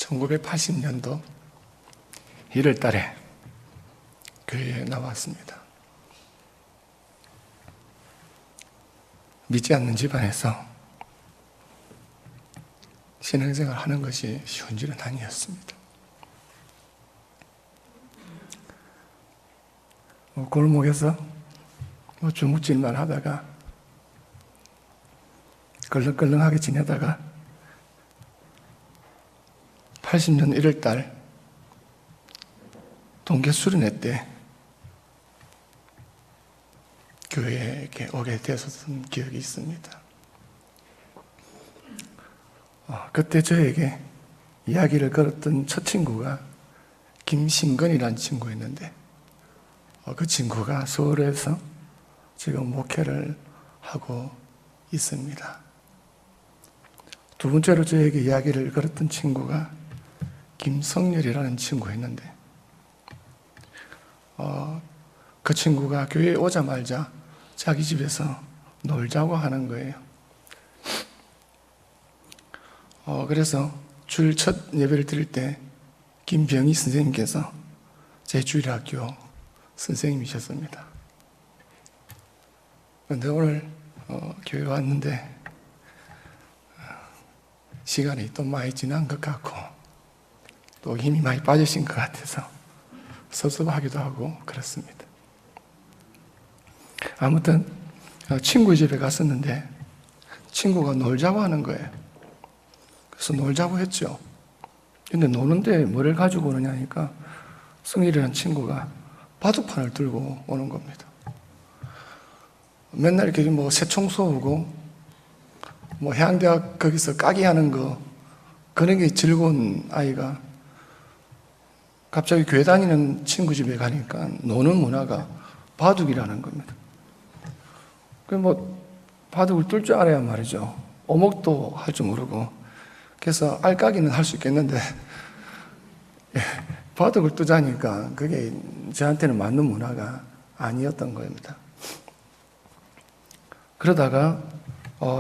1980년도 1월 달에 교회에 나왔습니다. 믿지 않는 집안에서 신앙생활 하는 것이 쉬운 일은 아니었습니다. 골목에서 주묵질만 하다가 걸렁걸렁하게 지내다가 80년 1월 달 동계 수련회 때 교회에 이렇게 오게 되었던 기억이 있습니다. 그때 저에게 이야기를 걸었던 첫 친구가 김신건이라는 친구였는데 그 친구가 서울에서 지금 목회를 하고 있습니다. 두 번째로 저에게 이야기를 걸었던 친구가 김성렬이라는 친구였는데 그 친구가 교회에 오자마자 자기 집에서 놀자고 하는 거예요. 그래서 주일 첫 예배를 드릴 때 김병희 선생님께서 제 주일학교 선생님이셨습니다. 그런데 오늘 교회 왔는데 시간이 또 많이 지난 것 같고 또 힘이 많이 빠지신 것 같아서 섭섭하기도 하고 그렇습니다. 아무튼 친구 집에 갔었는데 친구가 놀자고 하는 거예요. 그래서 놀자고 했죠. 근데 노는데 뭐를 가지고 오느냐 하니까 승일이라는 친구가 바둑판을 들고 오는 겁니다. 맨날 이렇게 새총쏘 오고 해양대학 거기서 까기 하는 거 그런 게 즐거운 아이가 갑자기 교회 다니는 친구 집에 가니까 노는 문화가 바둑이라는 겁니다. 바둑을 뜰 줄 알아야 말이죠. 오목도 할 줄 모르고 그래서 알까기는 할 수 있겠는데 바둑을 뜨자니까 그게 저한테는 맞는 문화가 아니었던 겁니다. 그러다가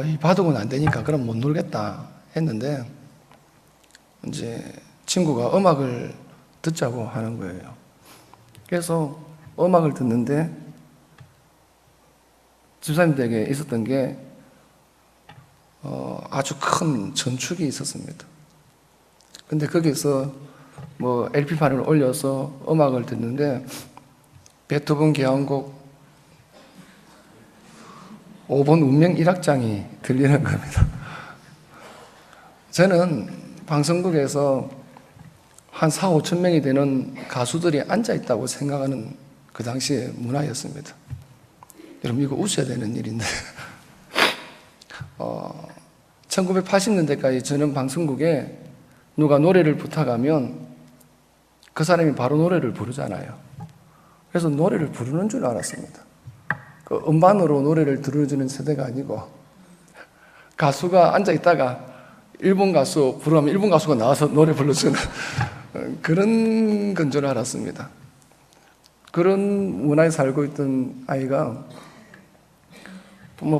이 바둑은 안 되니까 그럼 못 놀겠다 했는데 이제 친구가 음악을 듣자고 하는 거예요. 그래서 음악을 듣는데 집사님들에게 있었던 게 아주 큰 전축이 있었습니다. 근데 거기서 LP판을 올려서 음악을 듣는데 베토벤 교향곡 5번 운명 1악장이 들리는 겁니다. 저는 방송국에서 한 4, 5천 명이 되는 가수들이 앉아있다고 생각하는 그 당시의 문화였습니다. 여러분 이거 웃어야 되는 일인데 1980년대까지 저는 방송국에 누가 노래를 부탁하면 그 사람이 바로 노래를 부르잖아요. 그래서 노래를 부르는 줄 알았습니다. 음반으로 노래를 들어주는 세대가 아니고 가수가 앉아있다가 일본 가수 부르면 일본 가수가 나와서 노래 불러주는 그런 건 줄 알았습니다. 그런 문화에 살고 있던 아이가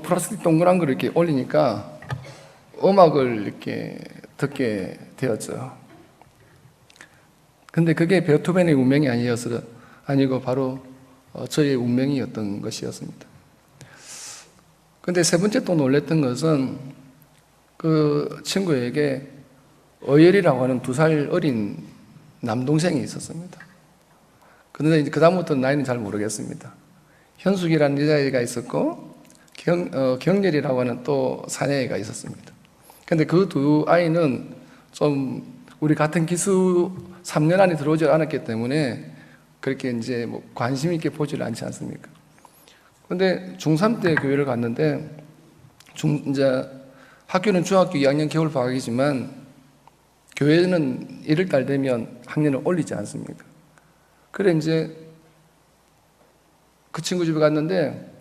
플라스틱 동그란 걸 이렇게 올리니까 음악을 이렇게 듣게 되었죠. 근데 그게 베토벤의 운명이 아니고 바로 저의 운명이었던 것이었습니다. 근데 세 번째 또 놀랬던 것은 그 친구에게 어열이라고 하는 2살 어린 남동생이 있었습니다. 그런데 이제 그다음부터는 나이는 잘 모르겠습니다. 현숙이라는 여자애가 있었고 경렬이라고 하는 또 사내애가 있었습니다. 근데 그 두 아이는 좀 우리 같은 기수 3년 안에 들어오지 않았기 때문에 그렇게 이제 관심 있게 보지를 않지 않습니까? 근데 중3 때 교회를 갔는데 이제 학교는 중학교 2학년 겨울 방학이지만 교회는 1월 달 되면 학년을 올리지 않습니까? 그래 이제 그 친구 집에 갔는데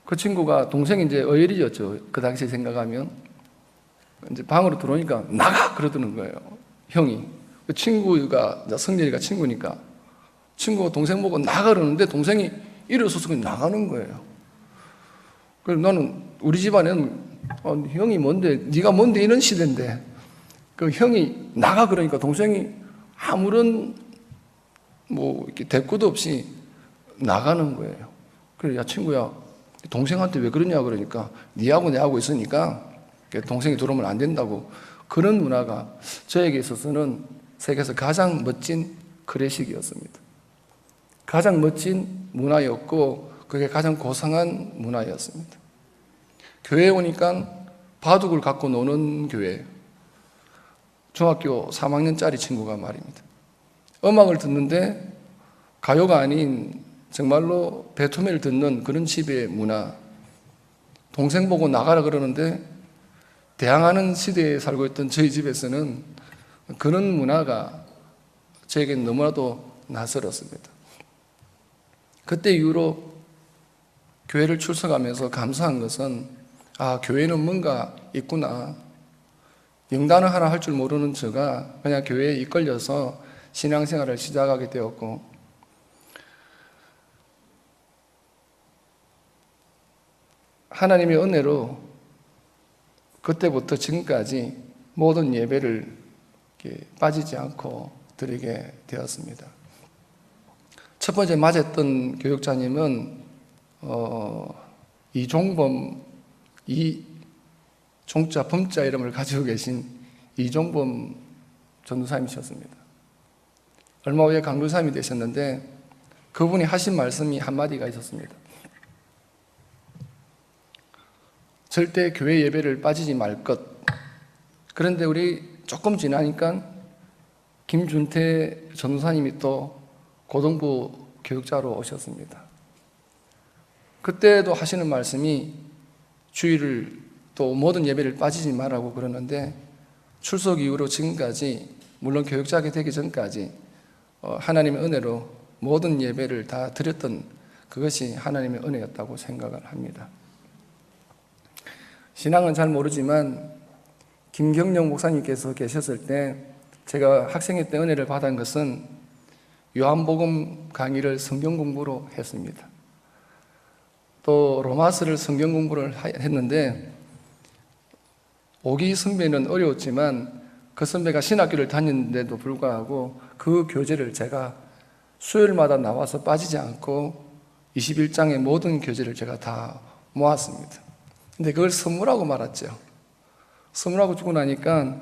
그 친구가 동생이 이제 어열이였죠. 그 당시에 생각하면 이제 방으로 들어오니까 나가 그러더는 거예요. 형이 그 친구가 성렬이가 친구니까 친구가 동생 보고 나가 그러는데 동생이 일어서서 그냥 나가는 거예요. 그래서 나는 우리 집안에는 형이 뭔데 네가 뭔데 이런 시대인데 그 형이 나가 그러니까 동생이 아무런 뭐 이렇게 대꾸도 없이 나가는 거예요. 그래, 야 친구야, 동생한테 왜 그러냐 그러니까 니하고 내하고 있으니까 동생이 들어오면 안 된다고. 그런 문화가 저에게 있어서는 세계에서 가장 멋진 클래식이었습니다. 가장 멋진 문화였고 그게 가장 고상한 문화였습니다. 교회에 오니까 바둑을 갖고 노는 교회. 중학교 3학년짜리 친구가 말입니다. 음악을 듣는데 가요가 아닌 정말로 베토벤을 듣는 그런 집의 문화. 동생 보고 나가라 그러는데 대항하는 시대에 살고 있던 저희 집에서는 그런 문화가 저에게는 너무나도 낯설었습니다. 그때 이후로 교회를 출석하면서 감사한 것은 교회는 뭔가 있구나. 영단어 하나 할 줄 모르는 제가 그냥 교회에 이끌려서 신앙생활을 시작하게 되었고, 하나님의 은혜로 그때부터 지금까지 모든 예배를 빠지지 않고 드리게 되었습니다. 첫 번째 맞았던 교육자님은 이종범, 이 종자 범자 이름을 가지고 계신 이종범 전도사님이셨습니다. 얼마 후에 강도사님이 되셨는데 그분이 하신 말씀이 한마디가 있었습니다. 절대 교회 예배를 빠지지 말 것. 그런데 우리 조금 지나니까 김준태 전도사님이 또 고등부 교육자로 오셨습니다. 그때도 하시는 말씀이 주일을 또 모든 예배를 빠지지 말라고 그러는데, 출석 이후로 지금까지 물론 교육자가 되기 전까지 하나님의 은혜로 모든 예배를 다 드렸던 그것이 하나님의 은혜였다고 생각을 합니다. 신앙은 잘 모르지만 김경영 목사님께서 계셨을 때 제가 학생회 때 은혜를 받은 것은 요한복음 강의를 성경 공부로 했습니다. 또 로마서를 성경 공부를 했는데 오기 선배는 어려웠지만 그 선배가 신학교를 다녔는데도 불구하고 그 교재를 제가 수요일마다 나와서 빠지지 않고 21장의 모든 교재를 제가 다 모았습니다. 근데 그걸 선물하고 말았죠. 선물하고 주고 나니까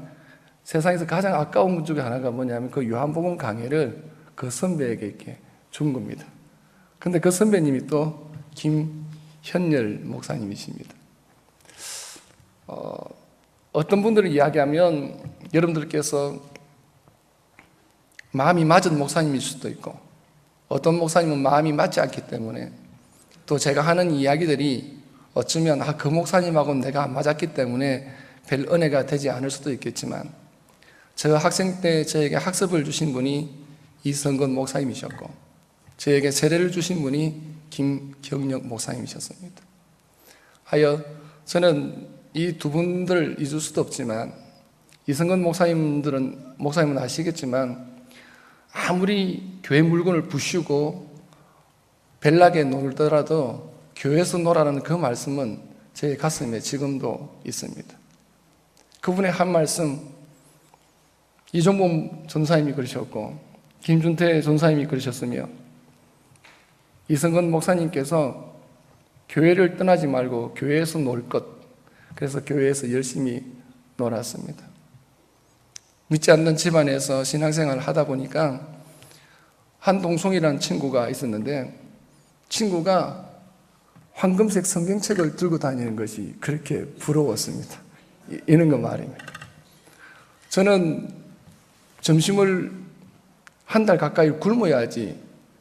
세상에서 가장 아까운 것 중에 하나가 뭐냐면 그 요한복음 강의를 그 선배에게 이렇게 준 겁니다. 근데 그 선배님이 또 김현열 목사님이십니다. 어떤 분들을 이야기하면 여러분들께서 마음이 맞은 목사님일 수도 있고, 어떤 목사님은 마음이 맞지 않기 때문에, 또 제가 하는 이야기들이 어쩌면 그 목사님하고는 내가 안 맞았기 때문에 별 은혜가 되지 않을 수도 있겠지만, 저 학생 때 저에게 학습을 주신 분이 이성건 목사님이셨고 저에게 세례를 주신 분이 김경력 목사님이셨습니다. 하여 저는 이 두 분들을 잊을 수도 없지만, 이성건 목사님은 아시겠지만 아무리 교회 물건을 부수고 벨나게 놀더라도 교회에서 놀아라는 그 말씀은 제 가슴에 지금도 있습니다. 그분의 한 말씀, 이종범 전사님이 그러셨고 김준태 전사님이 그러셨으며 이성건 목사님께서 교회를 떠나지 말고 교회에서 놀 것, 그래서 교회에서 열심히 놀았습니다. 믿지 않는 집안에서 신앙생활을 하다 보니까 한동송이라는 친구가 있었는데, 친구가 황금색 성경책을 들고 다니는 것이 그렇게 부러웠습니다. 이런 거 말입니다. 저는 점심을 한 달 가까이 굶어야지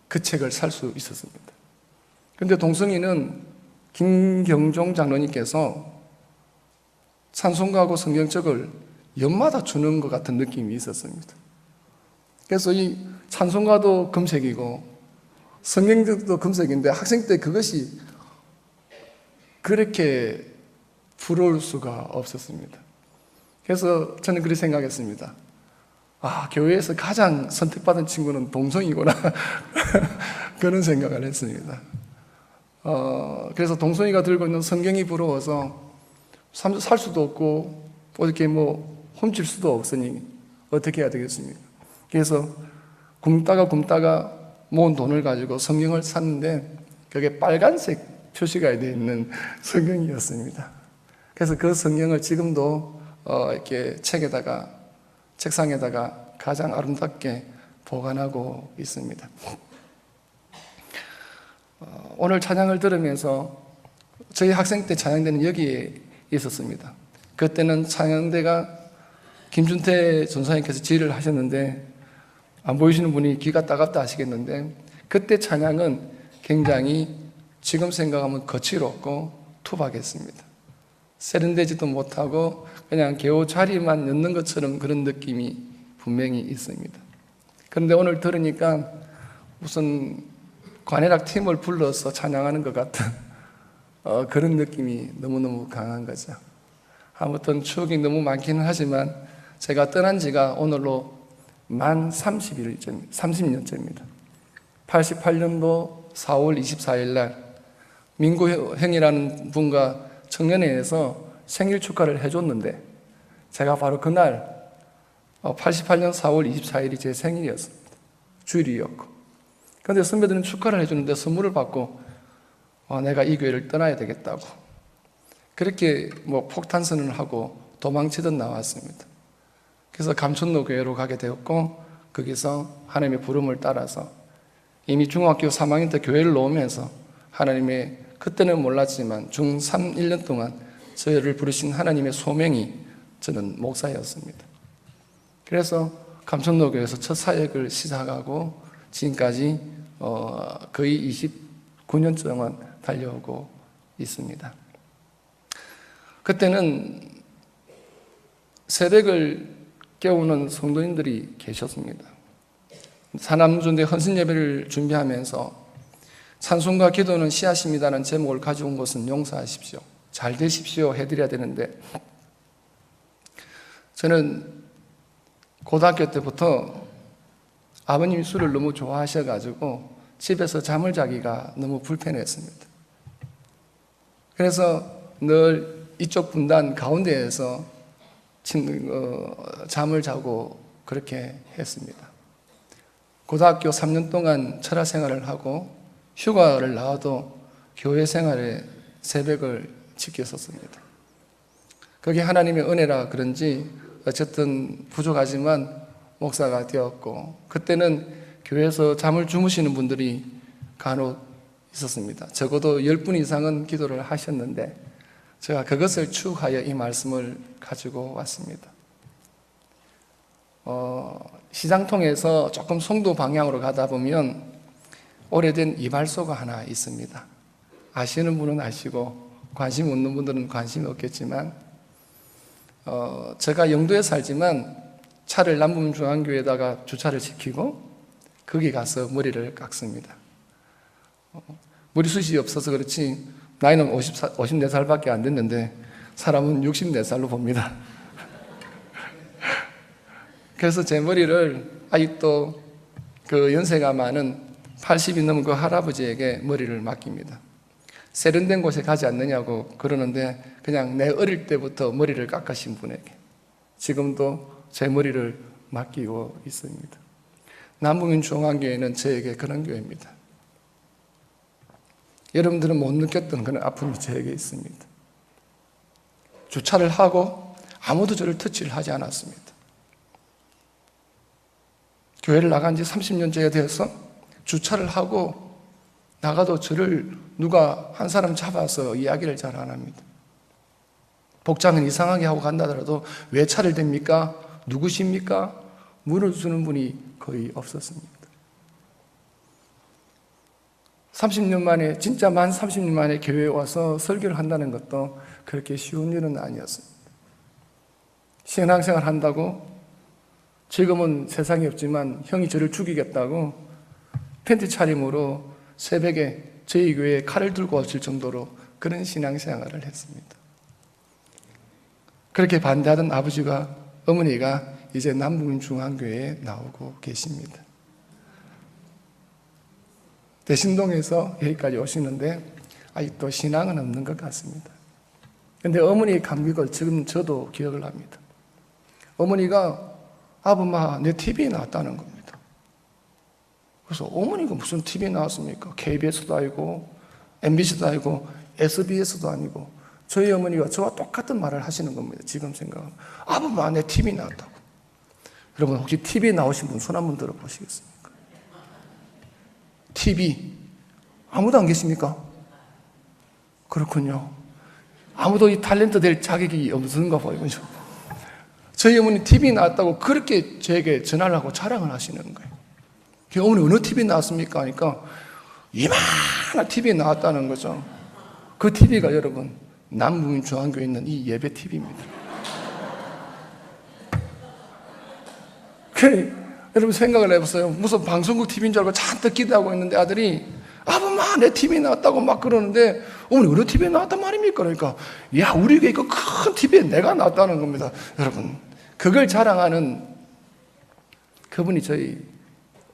그 책을 살 수 있었습니다. 그런데 동성이는 김경종 장로님께서 찬송가하고 성경책을 연마다 주는 것 같은 느낌이 있었습니다. 그래서 이 찬송가도 금색이고 성경책도 금색인데 학생 때 그것이 그렇게 부러울 수가 없었습니다. 그래서 저는 그렇게 생각했습니다. 교회에서 가장 선택받은 친구는 동성이구나. 그런 생각을 했습니다. 그래서 동성이가 들고 있는 성경이 부러워서 살 수도 없고, 이렇게 훔칠 수도 없으니 어떻게 해야 되겠습니까? 그래서 굶다가 모은 돈을 가지고 성경을 샀는데 그게 빨간색 표시가 되어 있는 성경이었습니다. 그래서 그 성경을 지금도 이렇게 책상에다가 가장 아름답게 보관하고 있습니다. 오늘 찬양을 들으면서 저희 학생 때 찬양대는 여기에 있었습니다. 그때는 찬양대가 김준태 전사님께서 지휘를 하셨는데 안 보이시는 분이 귀가 따갑다 하시겠는데 그때 찬양은 굉장히 지금 생각하면 거칠었고 투박했습니다. 세련되지도 못하고 그냥 겨우 자리만 였는 것처럼 그런 느낌이 분명히 있습니다. 그런데 오늘 들으니까 무슨 관현악 팀을 불러서 찬양하는 것 같은 그런 느낌이 너무너무 강한 거죠. 아무튼 추억이 너무 많기는 하지만 제가 떠난 지가 오늘로 만 30년째입니다. 88년도 4월 24일 날 민구 형이라는 분과 청년회에서 생일 축하를 해줬는데 제가 바로 그날 88년 4월 24일이 제 생일이었습니다. 주일이었고 그런데 선배들은 축하를 해주는데 선물을 받고 내가 이 교회를 떠나야 되겠다고 그렇게 폭탄 선언을 하고 도망치듯 나왔습니다. 그래서 감천로 교회로 가게 되었고 거기서 하나님의 부름을 따라서 이미 중학교 3학년 때 교회를 나오면서 하나님의 그때는 몰랐지만 중3 1년 동안 저희를 부르신 하나님의 소명이 저는 목사였습니다. 그래서 감천로 교회에서 첫 사역을 시작하고 지금까지 거의 29년 동안 달려오고 있습니다. 그때는 새벽을 깨우는 성도님들이 계셨습니다. 사남중대 헌신 예배를 준비하면서 찬송과 기도는 씨앗입니다라는 제목을 가져온 것은 용서하십시오. 잘 되십시오 해드려야 되는데 저는 고등학교 때부터 아버님이 술을 너무 좋아하셔가지고 집에서 잠을 자기가 너무 불편했습니다. 그래서 늘 이쪽 분단 가운데에서 잠을 자고 그렇게 했습니다. 고등학교 3년 동안 철학 생활을 하고 휴가를 나와도 교회 생활에 새벽을 지켰었습니다. 그게 하나님의 은혜라 그런지 어쨌든 부족하지만 목사가 되었고 그때는 교회에서 잠을 주무시는 분들이 간혹 있었습니다. 적어도 10분 이상은 기도를 하셨는데 제가 그것을 추구하여 이 말씀을 가지고 왔습니다. 시장통에서 조금 송도 방향으로 가다 보면 오래된 이발소가 하나 있습니다. 아시는 분은 아시고 관심 없는 분들은 관심이 없겠지만 제가 영도에 살지만 차를 남부중앙교회에다가 주차를 시키고 거기 가서 머리를 깎습니다. 머리숱이 없어서 그렇지 나이는 54살밖에 안 됐는데 사람은 64살로 봅니다. 그래서 제 머리를 아직도 그 연세가 많은 80이 넘은 그 할아버지에게 머리를 맡깁니다. 세련된 곳에 가지 않느냐고 그러는데 그냥 내 어릴 때부터 머리를 깎으신 분에게 지금도 제 머리를 맡기고 있습니다. 남북민중앙교회는 저에게 그런 교회입니다. 여러분들은 못 느꼈던 그런 아픔이 저에게 있습니다. 주차를 하고 아무도 저를 터치를 하지 않았습니다. 교회를 나간 지 30년째가 되어서 주차를 하고 나가도 저를 누가 한 사람 잡아서 이야기를 잘 안 합니다. 복장은 이상하게 하고 간다더라도 왜 차를 댑니까? 누구십니까? 물어주는 분이 거의 없었습니다. 30년 만에 진짜 만 30년 만에 교회에 와서 설교를 한다는 것도 그렇게 쉬운 일은 아니었습니다. 신앙생활 한다고 지금은 세상에 없지만 형이 저를 죽이겠다고 팬티 차림으로 새벽에 저희 교회에 칼을 들고 왔을 정도로 그런 신앙생활을 했습니다. 그렇게 반대하던 아버지가 어머니가 이제 남북민중앙교회에 나오고 계십니다. 대신동에서 여기까지 오시는데 아직도 신앙은 없는 것 같습니다. 그런데 어머니의 감격을 지금 저도 기억을 합니다. 어머니가 아범마 내 TV에 나왔다는 겁니다. 그래서 어머니가 무슨 TV에 나왔습니까? KBS도 아니고 MBC도 아니고 SBS도 아니고 저희 어머니가 저와 똑같은 말을 하시는 겁니다. 지금 생각하면 아범마 내 TV에 나왔다고. 여러분 혹시 TV에 나오신 분 손 한번 들어보시겠습니까? TV 아무도 안 계십니까? 그렇군요. 아무도 이 탤런트 될 자격이 없는가 봐요. 그죠? 저희 어머니 TV에 나왔다고 그렇게 저에게 전화를 하고 자랑을 하시는 거예요. 어머니 어느 TV에 나왔습니까? 하니까 이만한 TV에 나왔다는 거죠. 그 TV가 여러분 남무민중앙교회에 있는 이 예배 TV입니다. 여러분 생각을 해보세요. 무슨 방송국 TV인 줄 알고 잔뜩 기대하고 있는데 아들이 아범마 내 TV에 나왔다고 막 그러는데 어머니 어느 TV에 나왔단 말입니까? 그러니까 야 우리 교회 그 큰 TV에 내가 나왔다는 겁니다. 여러분 그걸 자랑하는 그분이 저희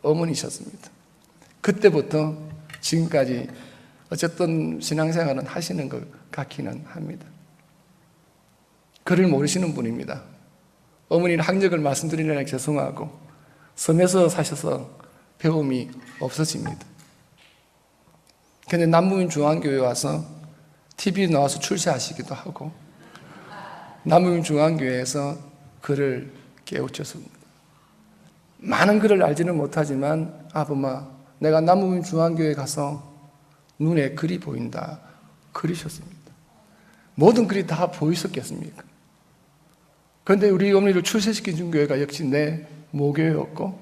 어머니셨습니다. 그때부터 지금까지 어쨌든 신앙생활은 하시는 것 같기는 합니다. 그를 모르시는 분입니다. 어머니는 학력을 말씀드리려니 죄송하고 섬에서 사셔서 배움이 없어집니다. 그런데 남무민중앙교회 와서 TV에 나와서 출세하시기도 하고 남무민중앙교회에서 그를 깨우쳤습니다. 많은 글을 알지는 못하지만 아범마 내가 남무민중앙교회 가서 눈에 글이 보인다 그러셨습니다. 모든 글이 다 보이셨겠습니까? 그런데 우리 어머니를 출세시켜 준 교회가 역시 내 모교회였고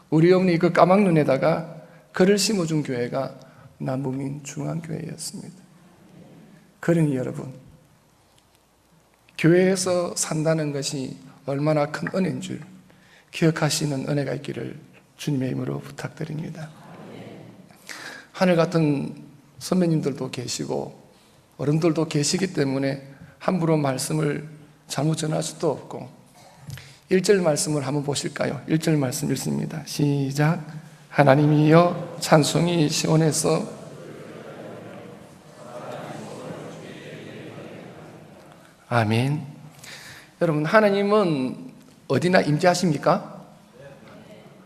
우리 어머니 그 까막 눈에다가 글을 심어준 교회가 남무민중앙교회였습니다. 그러니 여러분 교회에서 산다는 것이 얼마나 큰 은혜인 줄 기억하시는 은혜가 있기를 주님의 이름으로 부탁드립니다. 하늘 같은 선배님들도 계시고 어른들도 계시기 때문에 함부로 말씀을 잘못 전할 수도 없고 1절 말씀을 한번 보실까요? 1절 말씀 읽습니다. 시작. 하나님이여 찬송이 시온에서 아멘. 여러분 하나님은 어디나 임재하십니까?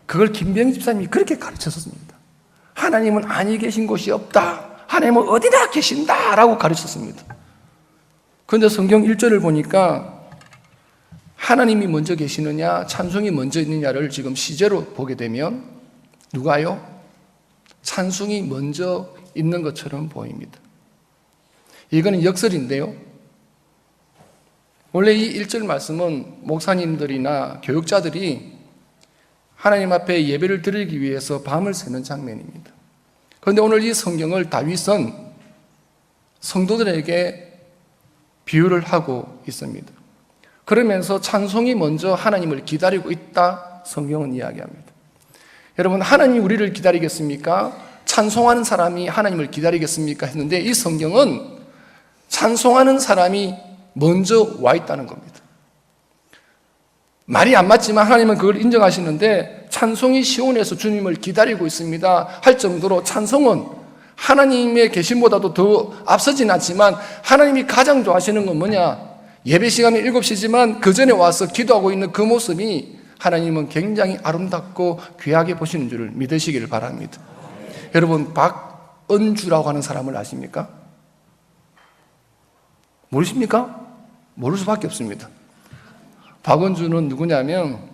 그걸 김병희 집사님이 그렇게 가르쳤습니다. 하나님은 아니 계신 곳이 없다. 하나님은 어디나 계신다라고 가르쳤습니다. 그런데 성경 1절을 보니까 하나님이 먼저 계시느냐 찬송이 먼저 있느냐를 지금 시제로 보게 되면 누가요? 찬송이 먼저 있는 것처럼 보입니다. 이거는 역설인데요. 원래 이 1절 말씀은 목사님들이나 교육자들이 하나님 앞에 예배를 드리기 위해서 밤을 새는 장면입니다. 그런데 오늘 이 성경을 다윗은 성도들에게 비유를 하고 있습니다. 그러면서 찬송이 먼저 하나님을 기다리고 있다 성경은 이야기합니다. 여러분 하나님이 우리를 기다리겠습니까? 찬송하는 사람이 하나님을 기다리겠습니까? 했는데 이 성경은 찬송하는 사람이 먼저 와 있다는 겁니다. 말이 안 맞지만 하나님은 그걸 인정하시는데 찬송이 시온에서 주님을 기다리고 있습니다 할 정도로 찬송은 하나님의 계심보다도 더 앞서진 않지만 하나님이 가장 좋아하시는 건 뭐냐? 예배 시간은 7시지만 그 전에 와서 기도하고 있는 그 모습이 하나님은 굉장히 아름답고 귀하게 보시는 줄을 믿으시기를 바랍니다. 여러분 박은주라고 하는 사람을 아십니까? 모르십니까? 모를 수밖에 없습니다. 박은주는 누구냐면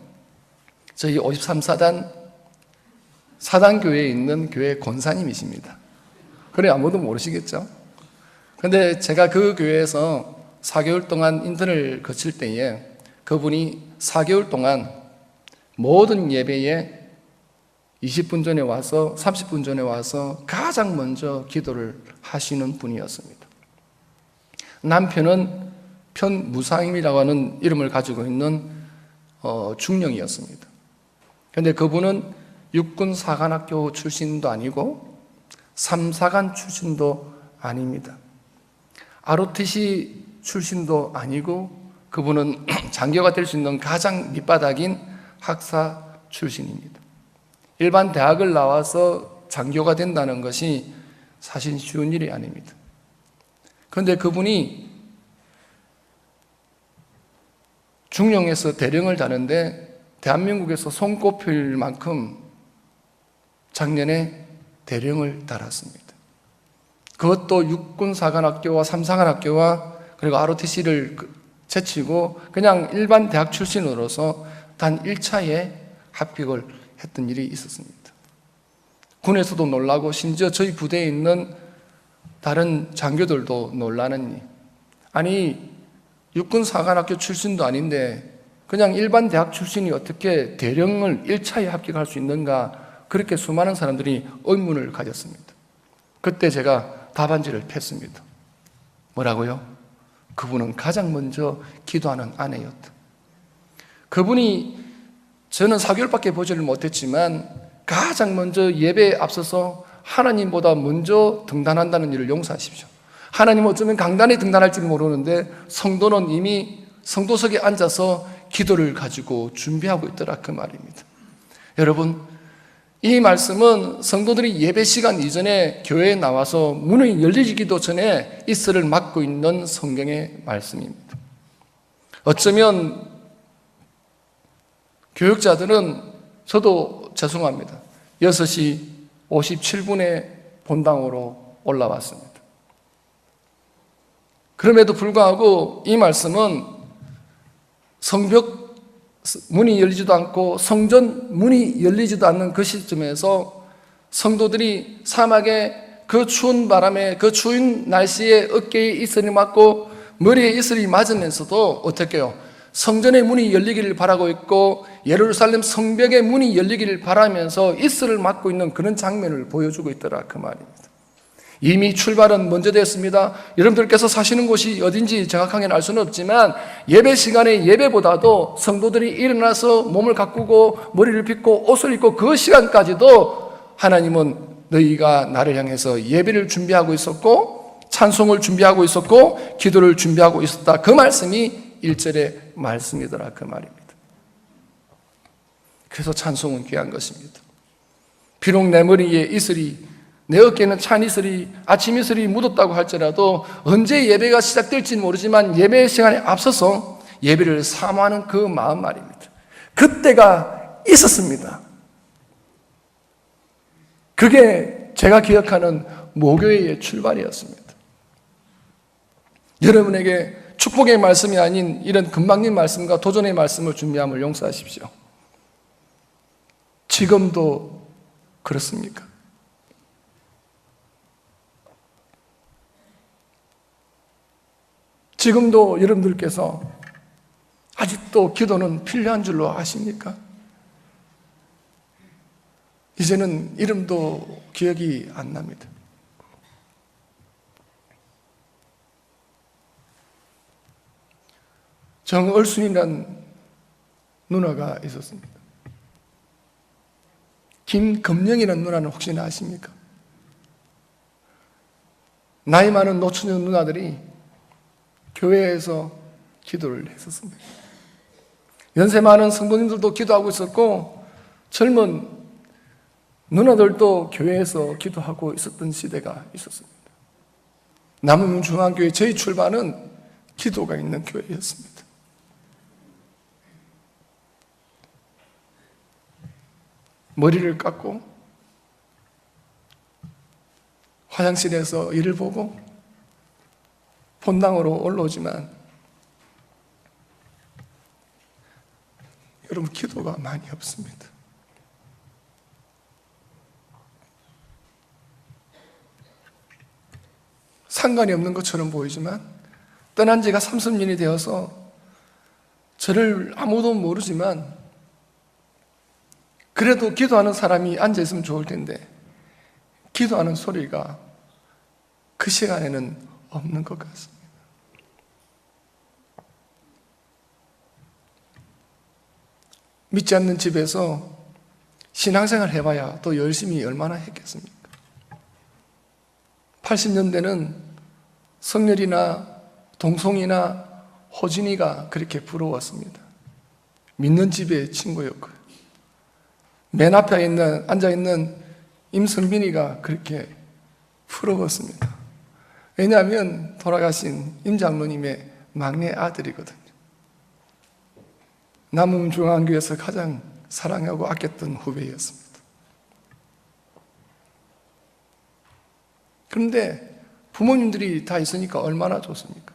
저희 53사단 사단교회에 있는 교회 권사님이십니다. 그래 아무도 모르시겠죠? 그런데 제가 그 교회에서 4개월 동안 인턴을 거칠 때에 그분이 4개월 동안 모든 예배에 20분 전에 와서 30분 전에 와서 가장 먼저 기도를 하시는 분이었습니다. 남편은 편무상임이라고 하는 이름을 가지고 있는 중령이었습니다. 그런데 그분은 육군사관학교 출신도 아니고 3사관 출신도 아닙니다. ROTC 출신도 아니고 그분은 장교가 될 수 있는 가장 밑바닥인 학사 출신입니다. 일반 대학을 나와서 장교가 된다는 것이 사실 쉬운 일이 아닙니다. 그런데 그분이 중령에서 대령을 다는데 대한민국에서 손꼽힐 만큼 작년에 대령을 달았습니다. 그것도 육군사관학교와 삼사관학교와 그리고 ROTC를 제치고 그냥 일반 대학 출신으로서 단 1차에 합격을 했던 일이 있었습니다. 군에서도 놀라고 심지어 저희 부대에 있는 다른 장교들도 놀라는 일. 아니 육군사관학교 출신도 아닌데 그냥 일반 대학 출신이 어떻게 대령을 1차에 합격할 수 있는가, 그렇게 수많은 사람들이 의문을 가졌습니다. 그때 제가 답안지를 폈습니다. 뭐라고요? 그분은 가장 먼저 기도하는 아내였다. 그분이, 저는 4개월밖에 보지를 못했지만 가장 먼저 예배에 앞서서 하나님보다 먼저 등단한다는 일을 용서하십시오. 하나님은 어쩌면 강단에 등단할지는 모르는데 성도는 이미 성도석에 앉아서 기도를 가지고 준비하고 있더라, 그 말입니다. 여러분, 이 말씀은 성도들이 예배 시간 이전에 교회에 나와서 문이 열리기도 전에 이슬을 막고 있는 성경의 말씀입니다. 어쩌면 교육자들은, 저도 죄송합니다, 6시 57분에 본당으로 올라왔습니다. 그럼에도 불구하고 이 말씀은 성벽 문이 열리지도 않고 성전 문이 열리지도 않는 그 시점에서 성도들이 사막의 그 추운 바람에, 그 추운 날씨에 어깨에 이슬이 맞고 머리에 이슬이 맞으면서도 어떻게 해요? 성전의 문이 열리기를 바라고 있고 예루살렘 성벽의 문이 열리기를 바라면서 이슬을 맞고 있는 그런 장면을 보여주고 있더라, 그 말입니다. 이미 출발은 먼저 됐습니다. 여러분들께서 사시는 곳이 어딘지 정확하게는 알 수는 없지만 예배 시간에 예배보다도 성도들이 일어나서 몸을 가꾸고 머리를 빗고 옷을 입고 그 시간까지도 하나님은 너희가 나를 향해서 예배를 준비하고 있었고 찬송을 준비하고 있었고 기도를 준비하고 있었다, 그 말씀이 1절의 말씀이더라, 그 말입니다. 그래서 찬송은 귀한 것입니다. 비록 내 머리에 이슬이, 내 어깨에는 찬 이슬이, 아침 이슬이 묻었다고 할지라도 언제 예배가 시작될지는 모르지만 예배 시간에 앞서서 예배를 사모하는 그 마음 말입니다. 그때가 있었습니다. 그게 제가 기억하는 모교회의 출발이었습니다. 여러분에게 축복의 말씀이 아닌 이런 금방진 말씀과 도전의 말씀을 준비함을 용서하십시오. 지금도 그렇습니까? 지금도 여러분들께서 아직도 기도는 필요한 줄로 아십니까? 이제는 이름도 기억이 안 납니다. 정얼순이라는 누나가 있었습니다. 김금령이라는 누나는 혹시나 아십니까? 나이 많은 노처녀 누나들이 교회에서 기도를 했었습니다. 연세 많은 성도님들도 기도하고 있었고 젊은 누나들도 교회에서 기도하고 있었던 시대가 있었습니다. 남은 중앙교회 저희 출발은 기도가 있는 교회였습니다. 머리를 깎고 화장실에서 일을 보고 본당으로 올라오지만 여러분, 기도가 많이 없습니다. 상관이 없는 것처럼 보이지만 떠난 지가 30년이 되어서 저를 아무도 모르지만 그래도 기도하는 사람이 앉아있으면 좋을 텐데 기도하는 소리가 그 시간에는 없는 것 같습니다. 믿지 않는 집에서 신앙생활 해봐야 또 열심히 얼마나 했겠습니까? 80년대는 성렬이나 동송이나 호진이가 그렇게 부러웠습니다. 믿는 집의 친구였고요. 맨 앞에 앉아있는 임성빈이가 그렇게 부러웠습니다. 왜냐하면 돌아가신 임 장로님의 막내 아들이거든요. 남음중앙교회에서 가장 사랑하고 아꼈던 후배였습니다. 그런데 부모님들이 다 있으니까 얼마나 좋습니까?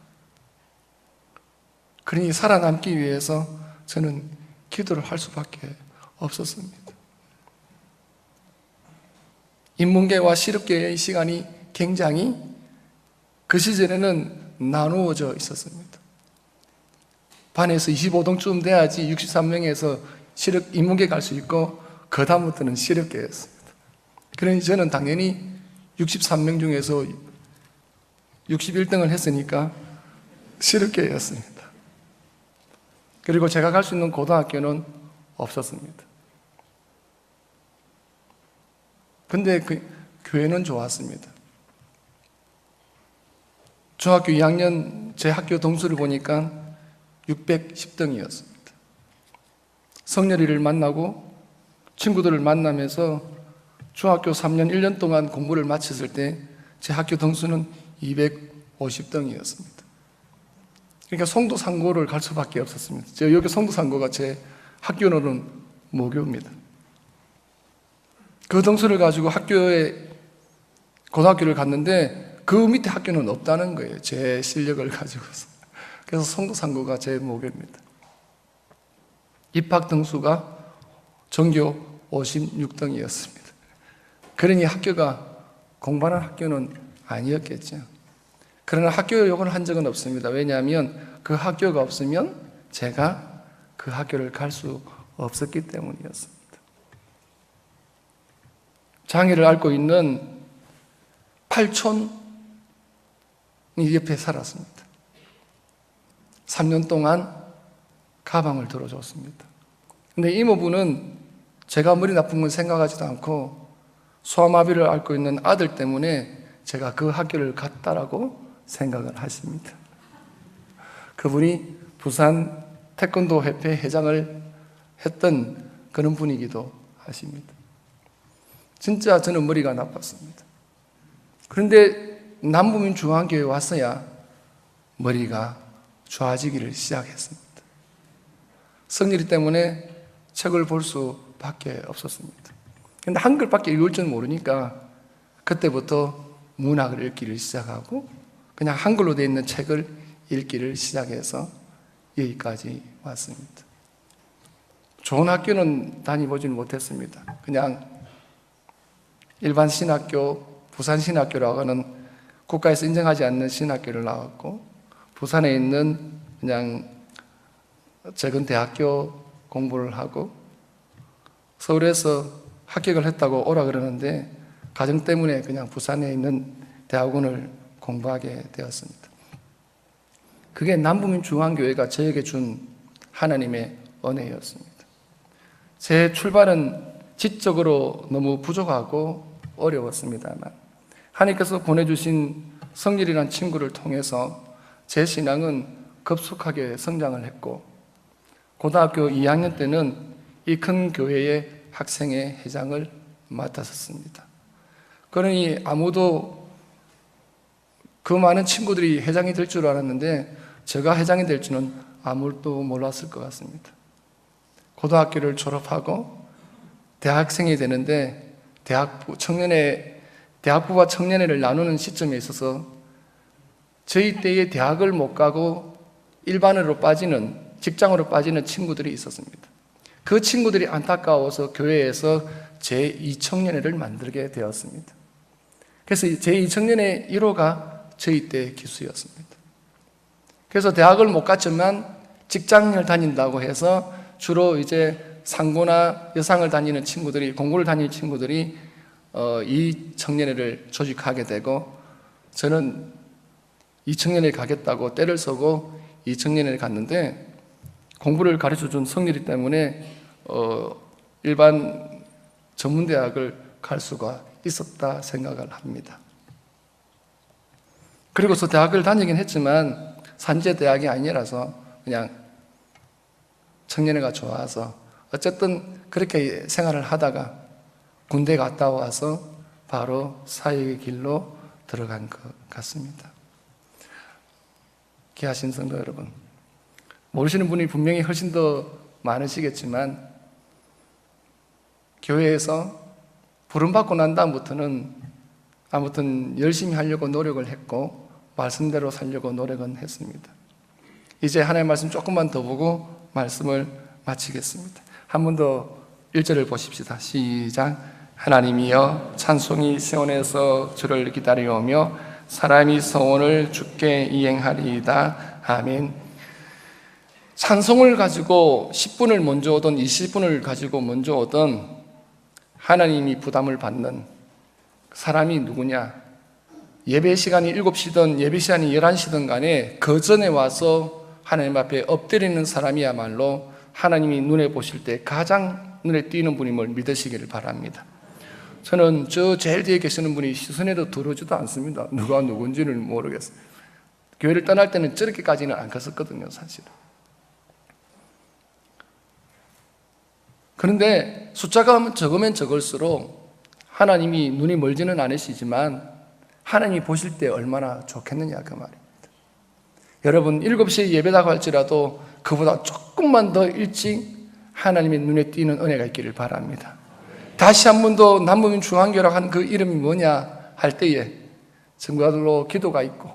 그러니 살아남기 위해서 저는 기도를 할 수밖에 없었습니다. 인문계와 실업계의 시간이 굉장히 그 시절에는 나누어져 있었습니다. 반에서 25동쯤 돼야지 63명에서 인문계 갈 수 있고 그 다음부터는 실업계였습니다. 그러니 저는 당연히 63명 중에서 61등을 했으니까 실업계였습니다. 그리고 제가 갈 수 있는 고등학교는 없었습니다. 근데 그 교회는 좋았습니다. 중학교 2학년 제 학교 동수를 보니까 610등이었습니다. 성렬이를 만나고 친구들을 만나면서 중학교 3년 1년 동안 공부를 마쳤을 때 제 학교 등수는 250등이었습니다. 그러니까 송도상고를 갈 수밖에 없었습니다. 여기 송도상고가 제 학교로는 모교입니다. 그 등수를 가지고 고등학교를 갔는데 그 밑에 학교는 없다는 거예요. 제 실력을 가지고서. 그래서 송도상고가 제 모교입니다. 입학 등수가 전교 56등이었습니다. 그러니 학교가 공부하는 학교는 아니었겠죠. 그러나 학교 욕을 한 적은 없습니다. 왜냐하면 그 학교가 없으면 제가 그 학교를 갈 수 없었기 때문이었습니다. 장애를 앓고 있는 팔촌이 옆에 살았습니다. 3년 동안 가방을 들어줬습니다. 근데 이모부는 제가 머리 나쁜 건 생각하지도 않고 소아마비를 앓고 있는 아들 때문에 제가 그 학교를 갔다라고 생각을 하십니다. 그분이 부산 태권도 협회 회장을 했던 그런 분이기도 하십니다. 진짜 저는 머리가 나빴습니다. 그런데 남부민 중앙교회에 왔어야 머리가 좋아지기를 시작했습니다. 성렬이 때문에 책을 볼 수밖에 없었습니다. 그런데 한글밖에 읽을 줄 모르니까 그때부터 문학을 읽기를 시작하고 그냥 한글로 되어 있는 책을 읽기를 시작해서 여기까지 왔습니다. 좋은 학교는 다니보지는 못했습니다. 그냥 일반 신학교, 부산 신학교라고 하는 국가에서 인정하지 않는 신학교를 나왔고 부산에 있는 그냥 작은 대학교 공부를 하고 서울에서 합격을 했다고 오라 그러는데 가정 때문에 그냥 부산에 있는 대학원을 공부하게 되었습니다. 그게 남부민 중앙교회가 저에게 준 하나님의 은혜였습니다. 제 출발은 지적으로 너무 부족하고 어려웠습니다만 하나님께서 보내주신 성렬이라는 친구를 통해서 제 신앙은 급속하게 성장을 했고 고등학교 2학년 때는 이 큰 교회의 학생회 회장을 맡았었습니다. 그러니 아무도 그 많은 친구들이 회장이 될 줄 알았는데 제가 회장이 될 줄은 아무도 몰랐을 것 같습니다. 고등학교를 졸업하고 대학생이 되는데 대학부와 청년회를 나누는 시점에 있어서 저희 때에 대학을 못 가고 일반으로 빠지는 직장으로 빠지는 친구들이 있었습니다. 그 친구들이 안타까워서 교회에서 제2청년회를 만들게 되었습니다. 그래서 제2청년회 1호가 저희 때 기수였습니다. 그래서 대학을 못 갔지만 직장을 다닌다고 해서 주로 이제 상고나 여상을 다니는 친구들이, 공고를 다니는 친구들이 이 청년회를 조직하게 되고 저는 이 청년회에 가겠다고 때를 서고 이 청년회에 갔는데 공부를 가르쳐준 성렬이 때문에 일반 전문대학을 갈 수가 있었다 생각을 합니다. 그리고서 대학을 다니긴 했지만 산재대학이 아니라서 그냥 청년회가 좋아서 어쨌든 그렇게 생활을 하다가 군대 갔다 와서 바로 사역의 길로 들어간 것 같습니다. 귀하신 성도 여러분, 모르시는 분이 분명히 훨씬 더 많으시겠지만 교회에서 부름받고 난 다음부터는 아무튼 열심히 하려고 노력을 했고 말씀대로 살려고 노력은 했습니다. 이제 하나님의 말씀 조금만 더 보고 말씀을 마치겠습니다. 한 번 더 1절을 보십시다. 시작. 하나님이여 찬송이 시온에서 주를 기다려오며 사람이 소원을 주께 이행하리이다. 아멘. 찬송을 가지고 10분을 먼저 오든 20분을 가지고 먼저 오든 하나님이 부담을 받는 사람이 누구냐? 예배 시간이 7시든 예배 시간이 11시든 간에 그 전에 와서 하나님 앞에 엎드리는 사람이야말로 하나님이 눈에 보실 때 가장 눈에 띄는 분임을 믿으시기를 바랍니다. 저는 저 제일 뒤에 계시는 분이 시선에도 들어오지도 않습니다. 누가 누군지를 모르겠어요. 교회를 떠날 때는 저렇게까지는 안 갔었거든요, 사실은. 그런데 숫자가 적으면 적을수록 하나님이 눈이 멀지는 않으시지만 하나님이 보실 때 얼마나 좋겠느냐 그 말입니다. 여러분 7시에 예배다고 할지라도 그보다 조금만 더 일찍 하나님의 눈에 띄는 은혜가 있기를 바랍니다. 다시 한 번 더 남부민 중앙교회라고 한 그 이름이 뭐냐 할 때에 증거들로 기도가 있고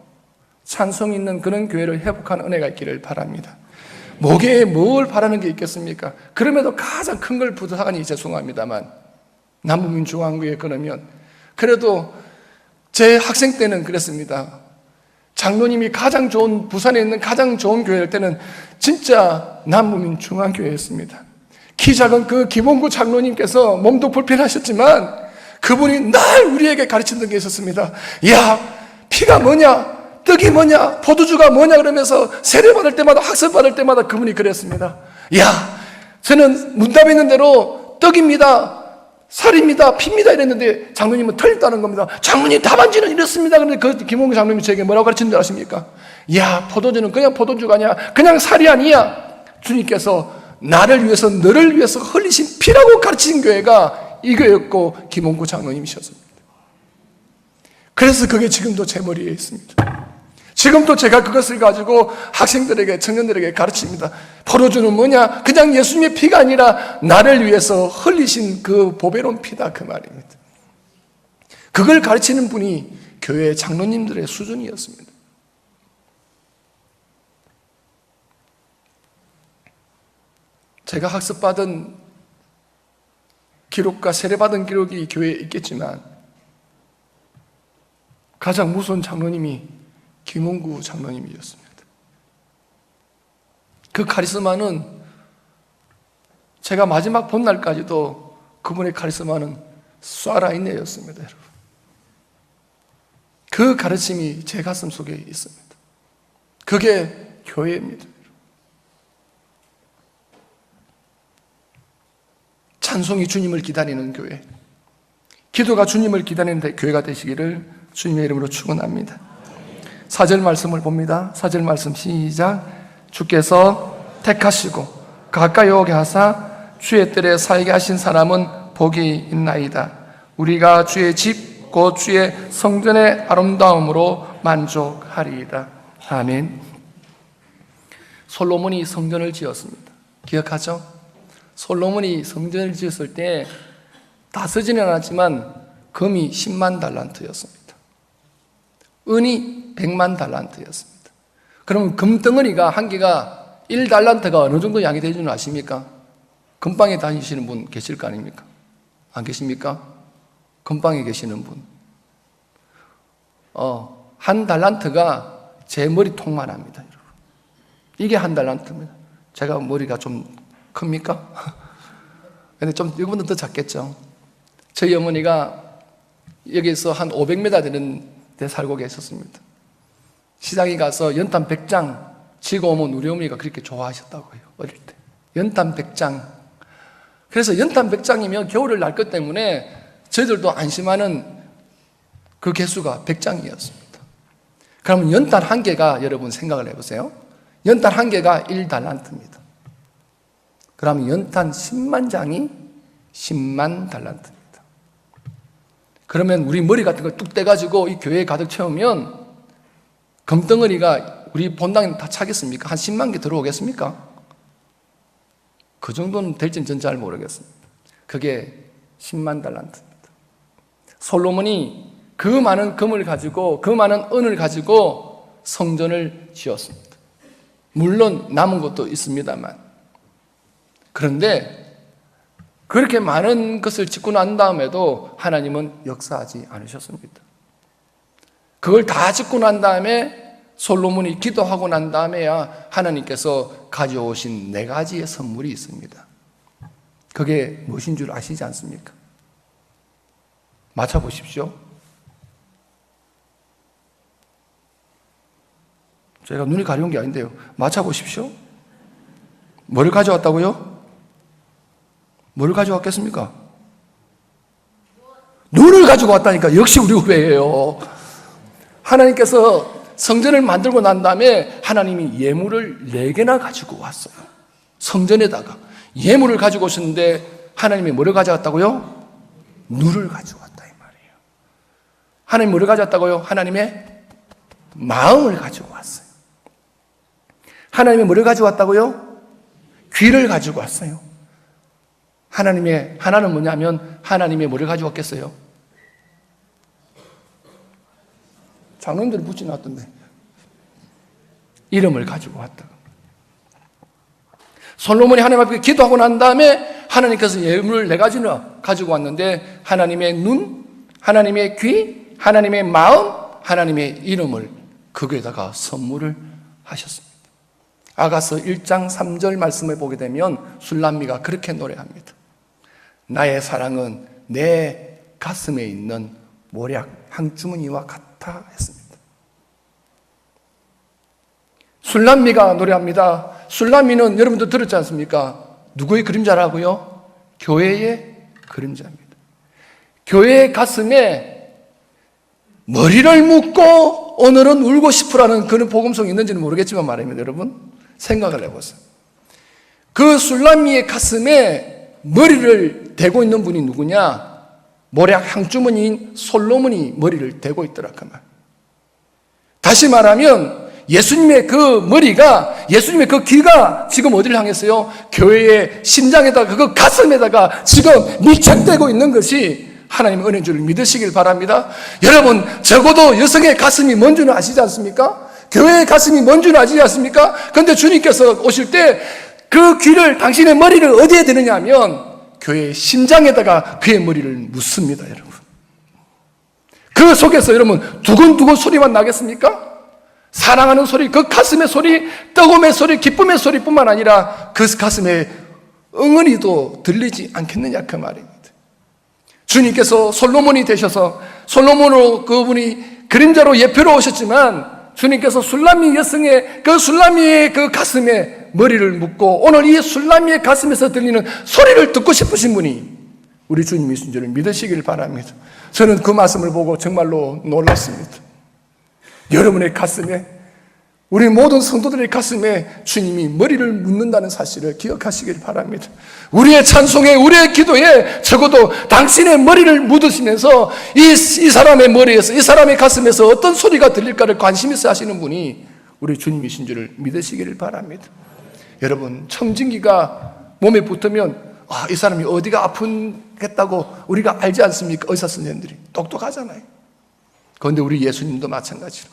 찬송이 있는 그런 교회를 회복하는 은혜가 있기를 바랍니다. 목에 뭘 바라는 게 있겠습니까? 그럼에도 가장 큰 걸 부탁하니 죄송합니다만 남부민 중앙교회 그러면 그래도 제 학생 때는 그랬습니다. 장로님이 가장 좋은 부산에 있는 가장 좋은 교회일 때는 진짜 남부민 중앙교회였습니다. 키 작은 그 김원구 장로님께서 몸도 불편하셨지만 그분이 날 우리에게 가르치는 게 있었습니다. 야, 피가 뭐냐? 떡이 뭐냐? 포도주가 뭐냐? 그러면서 세례받을 때마다 학습받을 때마다 그분이 그랬습니다. 야, 저는 문답에 있는 대로 떡입니다. 살입니다. 피입니다. 이랬는데 장로님은 틀렸다는 겁니다. 장로님 답안지는 이렇습니다. 그런데 그 김홍규 장로님이 저에게 뭐라고 가르치는 줄 아십니까? 야, 포도주는 그냥 포도주가 아니야. 그냥 살이 아니야. 주님께서 나를 위해서 너를 위해서 흘리신 피라고 가르치신 교회가 이 교회였고 김홍구 장로님이셨습니다. 그래서 그게 지금도 제 머리에 있습니다. 지금도 제가 그것을 가지고 학생들에게 청년들에게 가르칩니다. 포도주는 뭐냐? 그냥 예수님의 피가 아니라 나를 위해서 흘리신 그 보배로운 피다 그 말입니다. 그걸 가르치는 분이 교회 장로님들의 수준이었습니다. 제가 학습받은 기록과 세례받은 기록이 교회에 있겠지만 가장 무서운 장로님이 김홍구 장로님이었습니다. 그 카리스마는 제가 마지막 본 날까지도 그분의 카리스마는 쏴라인네였습니다, 여러분. 그 가르침이 제 가슴 속에 있습니다. 그게 교회입니다. 찬송이 주님을 기다리는 교회, 기도가 주님을 기다리는 교회가 되시기를 주님의 이름으로 축원합니다. 4절 말씀을 봅니다. 4절 말씀 시작. 주께서 택하시고 가까이 오게 하사 주의 뜰에 살게 하신 사람은 복이 있나이다. 우리가 주의 집 곧 주의 성전의 아름다움으로 만족하리이다. 아멘. 솔로몬이 성전을 지었습니다. 기억하죠? 솔로몬이 성전을 지었을 때 다 쓰지는 않았지만 금이 10만 달란트였습니다. 은이 100만 달란트였습니다. 그럼 금덩어리가 한 개가 1달란트가 어느 정도 양이 되는 줄 아십니까? 금방에 다니시는 분 계실 거 아닙니까? 안 계십니까? 금방에 계시는 분. 한 달란트가 제 머리통만 합니다, 여러분. 이게 한 달란트입니다. 제가 머리가 좀 큽니까? 근데 좀 이거보다 더 작겠죠. 저희 어머니가 여기서 한 500m 되는 데 살고 계셨습니다. 시장에 가서 연탄 100장 지고 오면 우리 어머니가 그렇게 좋아하셨다고요, 어릴 때. 연탄 100장. 그래서 연탄 100장이면 겨울을 날 것 때문에 저희들도 안심하는 그 개수가 100장이었습니다. 그러면 연탄 한 개가, 여러분 생각을 해보세요. 연탄 한 개가 1달란트입니다. 그러면 연탄 10만 장이 10만 달란트입니다. 그러면 우리 머리 같은 걸 뚝 떼가지고 이 교회에 가득 채우면 금덩어리가 우리 본당에 다 차겠습니까? 한 10만 개 들어오겠습니까? 그 정도는 될지는 전 잘 모르겠습니다. 그게 10만 달란트입니다. 솔로몬이 그 많은 금을 가지고 그 많은 은을 가지고 성전을 지었습니다. 물론 남은 것도 있습니다만. 그런데 그렇게 많은 것을 짓고 난 다음에도 하나님은 역사하지 않으셨습니다. 그걸 다 짓고 난 다음에 솔로몬이 기도하고 난 다음에야 하나님께서 가져오신 4가지의 선물이 있습니다. 그게 무엇인 줄 아시지 않습니까? 맞춰보십시오. 제가 눈이 가려운 게 아닌데요. 맞춰보십시오. 뭐를 가져왔다고요? 뭘 가져왔겠습니까? 눈을 가지고 왔다니까. 역시 우리 후배예요. 하나님께서 성전을 만들고 난 다음에 하나님이 예물을 4개나 가지고 왔어요. 성전에다가 예물을 가지고 오셨는데 하나님이 뭐를 가져왔다고요? 눈을 가지고 왔다 이 말이에요. 하나님이 뭐를 가져왔다고요? 하나님의 마음을 가지고 왔어요. 하나님이 뭐를 가지고 왔다고요? 귀를 가지고 왔어요. 하나님의 하나는 뭐냐면 하나님의 뭐를 가지고 왔겠어요? 장로님들이 붙여놨던데 이름을 가지고 왔다. 솔로몬이 하나님 앞에 기도하고 난 다음에 하나님께서 예물을 4가지나 가지고 왔는데 하나님의 눈, 하나님의 귀, 하나님의 마음, 하나님의 이름을 거기에다가 선물을 하셨습니다. 아가서 1장 3절 말씀을 보게 되면 술람미가 그렇게 노래합니다. 나의 사랑은 내 가슴에 있는 모략 한 주머니와 같아 했습니다. 술람미가 노래합니다. 술람미는 여러분도 들었지 않습니까? 누구의 그림자라고요? 교회의 그림자입니다. 교회의 가슴에 머리를 묶고 오늘은 울고 싶으라는 그런 복음성이 있는지는 모르겠지만 말입니다. 여러분 생각을 해보세요. 그 술람미의 가슴에 머리를 대고 있는 분이 누구냐? 모략 향주머니인 솔로몬이 머리를 대고 있더라 그 말. 다시 말하면 예수님의 그 머리가, 예수님의 그 귀가 지금 어디를 향했어요? 교회의 심장에다가 그 가슴에다가 지금 밀착되고 있는 것이 하나님의 은혜인 줄 믿으시길 바랍니다. 여러분 적어도 여성의 가슴이 뭔 줄 아시지 않습니까? 교회의 가슴이 뭔 줄 아시지 않습니까? 그런데 주님께서 오실 때 그 귀를, 당신의 머리를 어디에 대느냐 하면 교회의 심장에다가 그의 머리를 묻습니다. 여러분 그 속에서 여러분 두근두근 소리만 나겠습니까? 사랑하는 소리, 그 가슴의 소리, 뜨거움의 소리, 기쁨의 소리뿐만 아니라 그 가슴에 응어리도 들리지 않겠느냐 그 말입니다. 주님께서 솔로몬이 되셔서 솔로몬으로 그분이 그림자로 예표로 오셨지만 주님께서 술람미 여성의 그 술람미의 그 가슴에 머리를 묻고 오늘 이 술람미의 가슴에서 들리는 소리를 듣고 싶으신 분이 우리 주님이신 줄을 믿으시길 바랍니다. 저는 그 말씀을 보고 정말로 놀랐습니다. 여러분의 가슴에, 우리 모든 성도들의 가슴에 주님이 머리를 묻는다는 사실을 기억하시길 바랍니다. 우리의 찬송에, 우리의 기도에 적어도 당신의 머리를 묻으시면서 이 사람의 머리에서, 이 사람의 가슴에서 어떤 소리가 들릴까를 관심 있어 하시는 분이 우리 주님이신 줄을 믿으시기를 바랍니다. 여러분 청진기가 몸에 붙으면 이 사람이 어디가 아프겠다고 우리가 알지 않습니까? 의사 선생님들이 똑똑하잖아요. 그런데 우리 예수님도 마찬가지로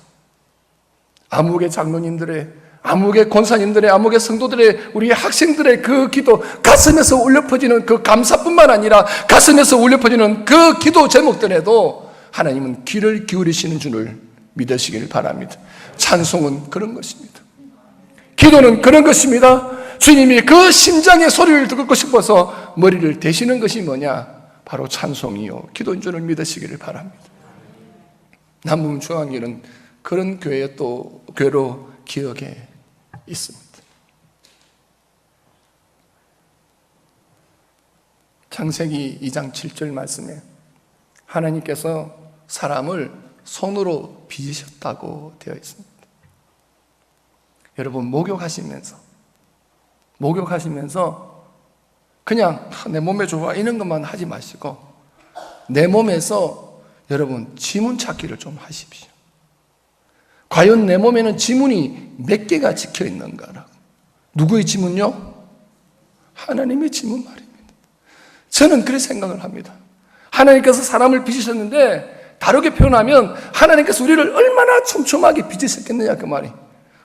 암흑의 장로님들의, 암흑의 권사님들의, 암흑의 성도들의, 우리 학생들의 그 기도, 가슴에서 울려 퍼지는 그 감사뿐만 아니라 가슴에서 울려 퍼지는 그 기도 제목들에도 하나님은 귀를 기울이시는 줄을 믿으시길 바랍니다. 찬송은 그런 것입니다. 기도는 그런 것입니다. 주님이 그 심장의 소리를 듣고 싶어서 머리를 대시는 것이 뭐냐? 바로 찬송이요 기도인 줄을 믿으시기를 바랍니다. 남부문 중앙교회는 그런 교회 또 교회로 기억에 있습니다. 창세기 2장 7절 말씀에 하나님께서 사람을 손으로 빚으셨다고 되어 있습니다. 여러분 목욕하시면서 그냥 내 몸에 좋아 이런 것만 하지 마시고 내 몸에서 여러분 지문 찾기를 좀 하십시오. 과연 내 몸에는 지문이 몇 개가 찍혀 있는가라고. 누구의 지문요? 하나님의 지문 말입니다. 저는 그렇게 생각을 합니다. 하나님께서 사람을 빚으셨는데 다르게 표현하면 하나님께서 우리를 얼마나 촘촘하게 빚으셨겠느냐 그 말이.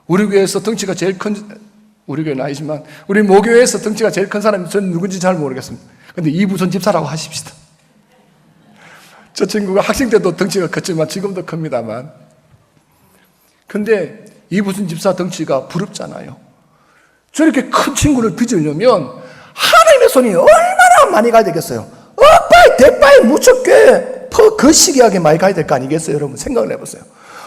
우리 교회에서 덩치가 제일 큰, 우리 교회는 아니지만 우리 모교회에서 덩치가 제일 큰 사람이 저는 누군지 잘 모르겠습니다. 근데 이부선 집사라고 하십시다. 저 친구가 학생 때도 덩치가 컸지만 지금도 큽니다만, 근데 이부선 집사 덩치가 부럽잖아요. 저렇게 큰 친구를 빚으려면 하나님의 손이 얼마나 많이 가야 되겠어요. 어빠이 대빠이 무척게 거시기하게 많이 가야 될 거 아니겠어요? 여러분 생각을 해보세요.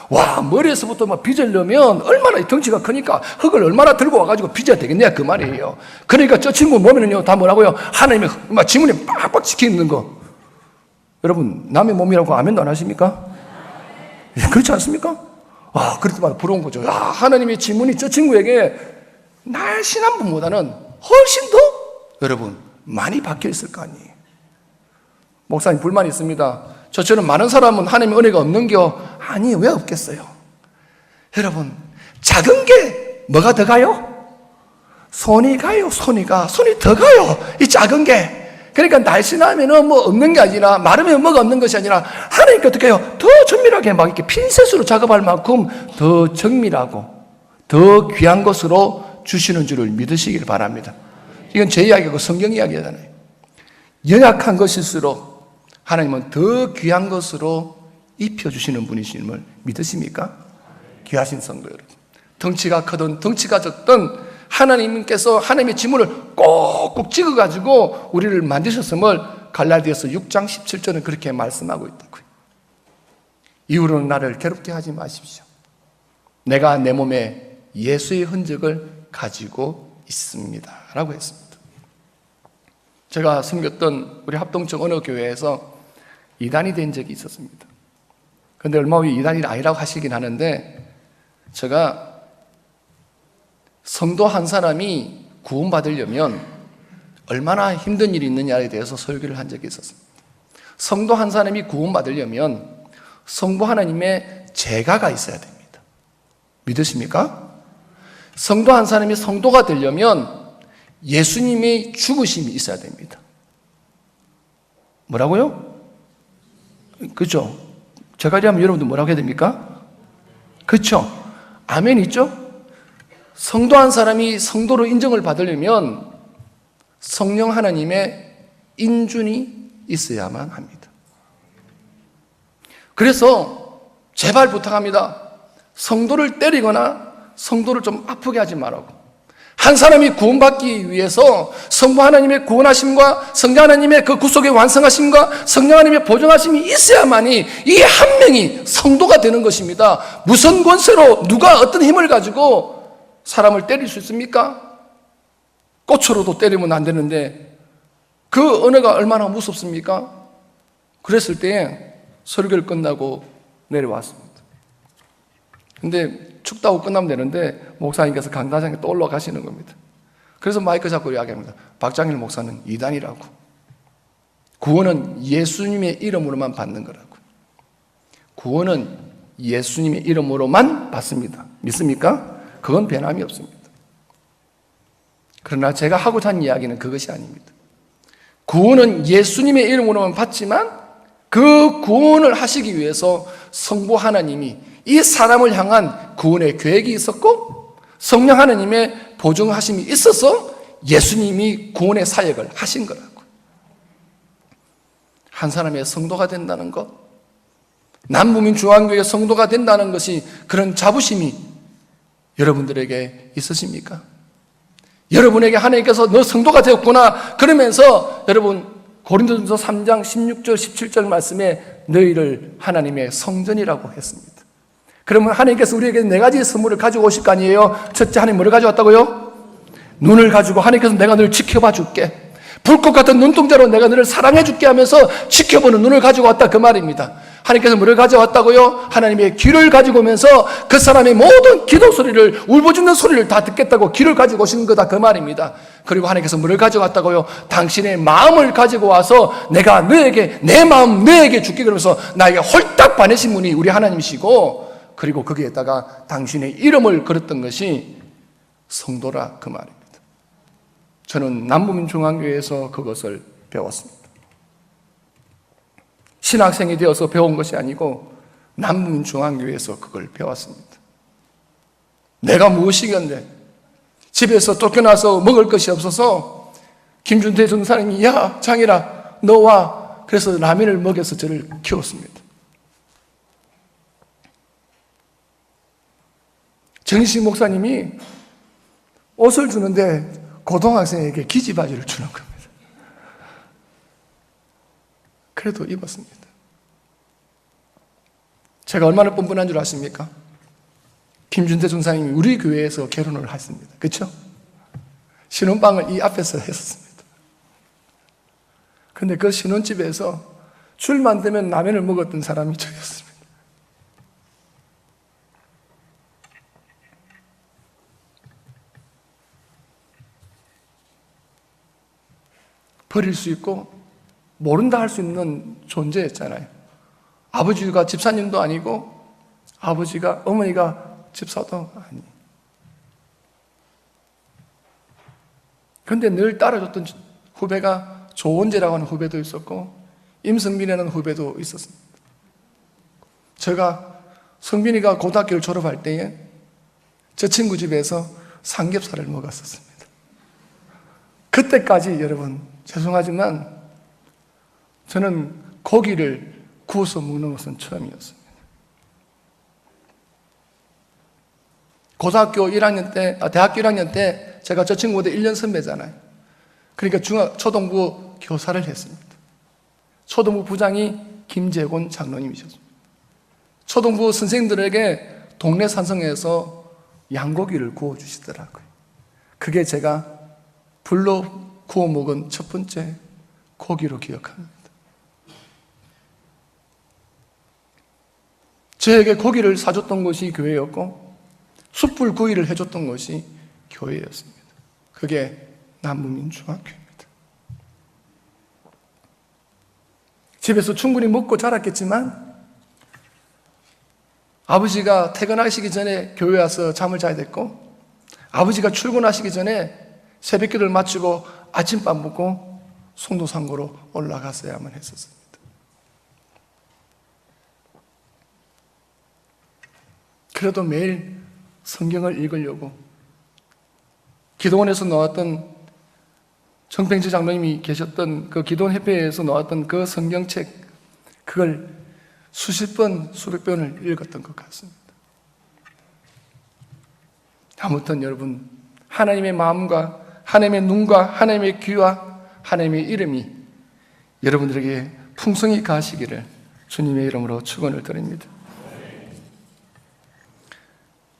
와, 머리에서부터 막 빚으려면 얼마나 덩치가 크니까 흙을 얼마나 들고 와가지고 빚어야 되겠냐 그 말이에요. 그러니까 저 친구 몸에는요 다 뭐라고요? 하나님의 막 지문이 빡빡 찍혀 있는 거. 여러분 남의 몸이라고 아멘도 안 하십니까? 그렇지 않습니까? 와, 그럴 때마다 부러운 거죠. 야, 하나님의 지문이 저 친구에게 날씬한 분보다는 훨씬 더 여러분 많이 박혀 있을 거 아니에요. 목사님 불만이 있습니다. 저처럼 많은 사람은 하나님의 은혜가 없는겨? 아니, 왜 없겠어요? 여러분, 작은 게 뭐가 더 가요? 손이 가요. 손이 더 가요. 이 작은 게. 그러니까 날씬하면은 뭐 없는 게 아니라, 마르면 뭐가 없는 것이 아니라 하나님께 어떻게 해요? 더 정밀하게 막 이렇게 핀셋으로 작업할 만큼 더 정밀하고 더 귀한 것으로 주시는 줄을 믿으시길 바랍니다. 이건 제 이야기고 성경 이야기잖아요. 연약한 것일수록 하나님은 더 귀한 것으로 입혀주시는 분이심을 믿으십니까? 귀하신 성도 여러분, 덩치가 크든 덩치가 적든 하나님께서 하나님의 지문을 꼭꼭 찍어가지고 우리를 만드셨음을 갈라디아서 6장 17절은 그렇게 말씀하고 있다고요. 이후로는 나를 괴롭게 하지 마십시오. 내가 내 몸에 예수의 흔적을 가지고 있습니다 라고 했습니다. 제가 섬겼던 우리 합동청 어느 교회에서 이단이 된 적이 있었습니다. 그런데 얼마 후에 이단이 아니라고 하시긴 하는데, 제가 성도 한 사람이 구원받으려면 얼마나 힘든 일이 있느냐에 대해서 설교를 한 적이 있었습니다. 성도 한 사람이 구원받으려면 성부 하나님의 제가가 있어야 됩니다. 믿으십니까? 성도 한 사람이 성도가 되려면 예수님의 죽으심이 있어야 됩니다. 뭐라고요? 그렇죠? 제가 이러면 여러분들 뭐라고 해야 됩니까? 그렇죠? 아멘 있죠? 성도 한 사람이 성도로 인정을 받으려면 성령 하나님의 인준이 있어야만 합니다. 그래서 제발 부탁합니다. 성도를 때리거나 성도를 좀 아프게 하지 말라고. 한 사람이 구원받기 위해서 성부 하나님의 구원하심과 성자 하나님의 그 구속의 완성하심과 성령 하나님의 보존하심이 있어야만이 이 한 명이 성도가 되는 것입니다. 무슨 권세로 누가 어떤 힘을 가지고 사람을 때릴 수 있습니까? 꽃으로도 때리면 안 되는데 그 은혜가 얼마나 무섭습니까? 그랬을 때 설교를 끝나고 내려왔습니다. 근데 춥다고 끝나면 되는데 목사님께서 강단장에 또 올라가시는 겁니다. 그래서 마이크 잡고 이야기합니다. 박장일 목사는 이단이라고. 구원은 예수님의 이름으로만 받는 거라고. 구원은 예수님의 이름으로만 받습니다. 믿습니까? 그건 변함이 없습니다. 그러나 제가 하고자 하는 이야기는 그것이 아닙니다. 구원은 예수님의 이름으로만 받지만 그 구원을 하시기 위해서 성부 하나님이 이 사람을 향한 구원의 계획이 있었고 성령 하나님의 보증하심이 있어서 예수님이 구원의 사역을 하신 거라고. 한 사람의 성도가 된다는 것, 남부민 중앙교회 성도가 된다는 것이 그런 자부심이 여러분들에게 있으십니까? 여러분에게 하나님께서 너 성도가 되었구나 그러면서 여러분 고린도전서 3장 16절 17절 말씀에 너희를 하나님의 성전이라고 했습니다. 그러면 하나님께서 우리에게 네 가지 선물을 가지고 오실 거 아니에요? 첫째, 하나님 뭐를 가져왔다고요? 눈을 가지고 하나님께서 내가 너를 지켜봐 줄게. 불꽃 같은 눈동자로 내가 너를 사랑해 줄게 하면서 지켜보는 눈을 가지고 왔다 그 말입니다. 하나님께서 뭐를 가져왔다고요? 하나님의 귀를 가지고 오면서 그 사람의 모든 기도 소리를, 울부짖는 소리를 다 듣겠다고 귀를 가지고 오신 거다 그 말입니다. 그리고 하나님께서 뭐를 가져왔다고요? 당신의 마음을 가지고 와서 내가 너에게 내 마음 너에게 줄게 그러면서 나에게 홀딱 반해신 분이 우리 하나님이시고, 그리고 거기에다가 당신의 이름을 걸었던 것이 성도라 그 말입니다. 저는 남부민중앙교회에서 그것을 배웠습니다. 신학생이 되어서 배운 것이 아니고 남부민중앙교회에서 그걸 배웠습니다. 내가 무엇이겠는데 집에서 쫓겨나서 먹을 것이 없어서 김준태 전사님이 야 장이라 너와 그래서 라면을 먹여서 저를 키웠습니다. 정식 목사님이 옷을 주는데 고등학생에게 기지바지를 주는 겁니다. 그래도 입었습니다. 제가 얼마나 뻔뻔한 줄 아십니까? 김준태 전사님이 우리 교회에서 결혼을 했습니다. 그렇죠? 신혼방을 이 앞에서 했었습니다. 그런데 그 신혼집에서 줄만 되면 라면을 먹었던 사람이 저였습니다. 버릴 수 있고 모른다 할 수 있는 존재였잖아요. 아버지가 집사님도 아니고 어머니가 집사도 아니. 그런데 늘 따라줬던 후배가 조원재라고 하는 후배도 있었고 임성민이라는 후배도 있었습니다. 제가 성민이가 고등학교를 졸업할 때에 저 친구 집에서 삼겹살을 먹었었습니다. 그때까지 여러분 죄송하지만 저는 고기를 구워서 먹는 것은 처음이었습니다. 대학교 1학년 때 제가 저 친구보다 1년 선배잖아요. 그러니까 초등부 교사를 했습니다. 초등부 부장이 김재곤 장로님이셨습니다. 초등부 선생님들에게 동네 산성에서 양고기를 구워주시더라고요. 그게 제가 불로 구워 먹은 첫 번째 고기로 기억합니다. 저에게 고기를 사줬던 것이 교회였고 숯불 구이를 해줬던 것이 교회였습니다. 그게 남부민중학교입니다. 집에서 충분히 먹고 자랐겠지만 아버지가 퇴근하시기 전에 교회 와서 잠을 자야 됐고 아버지가 출근하시기 전에 새벽기도를 마치고 아침밥 먹고 송도상고로 올라갔어야만 했었습니다. 그래도 매일 성경을 읽으려고 기도원에서 나왔던 정평지 장로님이 계셨던 그 기도원 협회에서 나왔던 그 성경책 그걸 수십 번, 수백 번을 읽었던 것 같습니다. 아무튼 여러분 하나님의 마음과 하나님의 눈과 하나님의 귀와 하나님의 이름이 여러분들에게 풍성히 가시기를 주님의 이름으로 축원을 드립니다.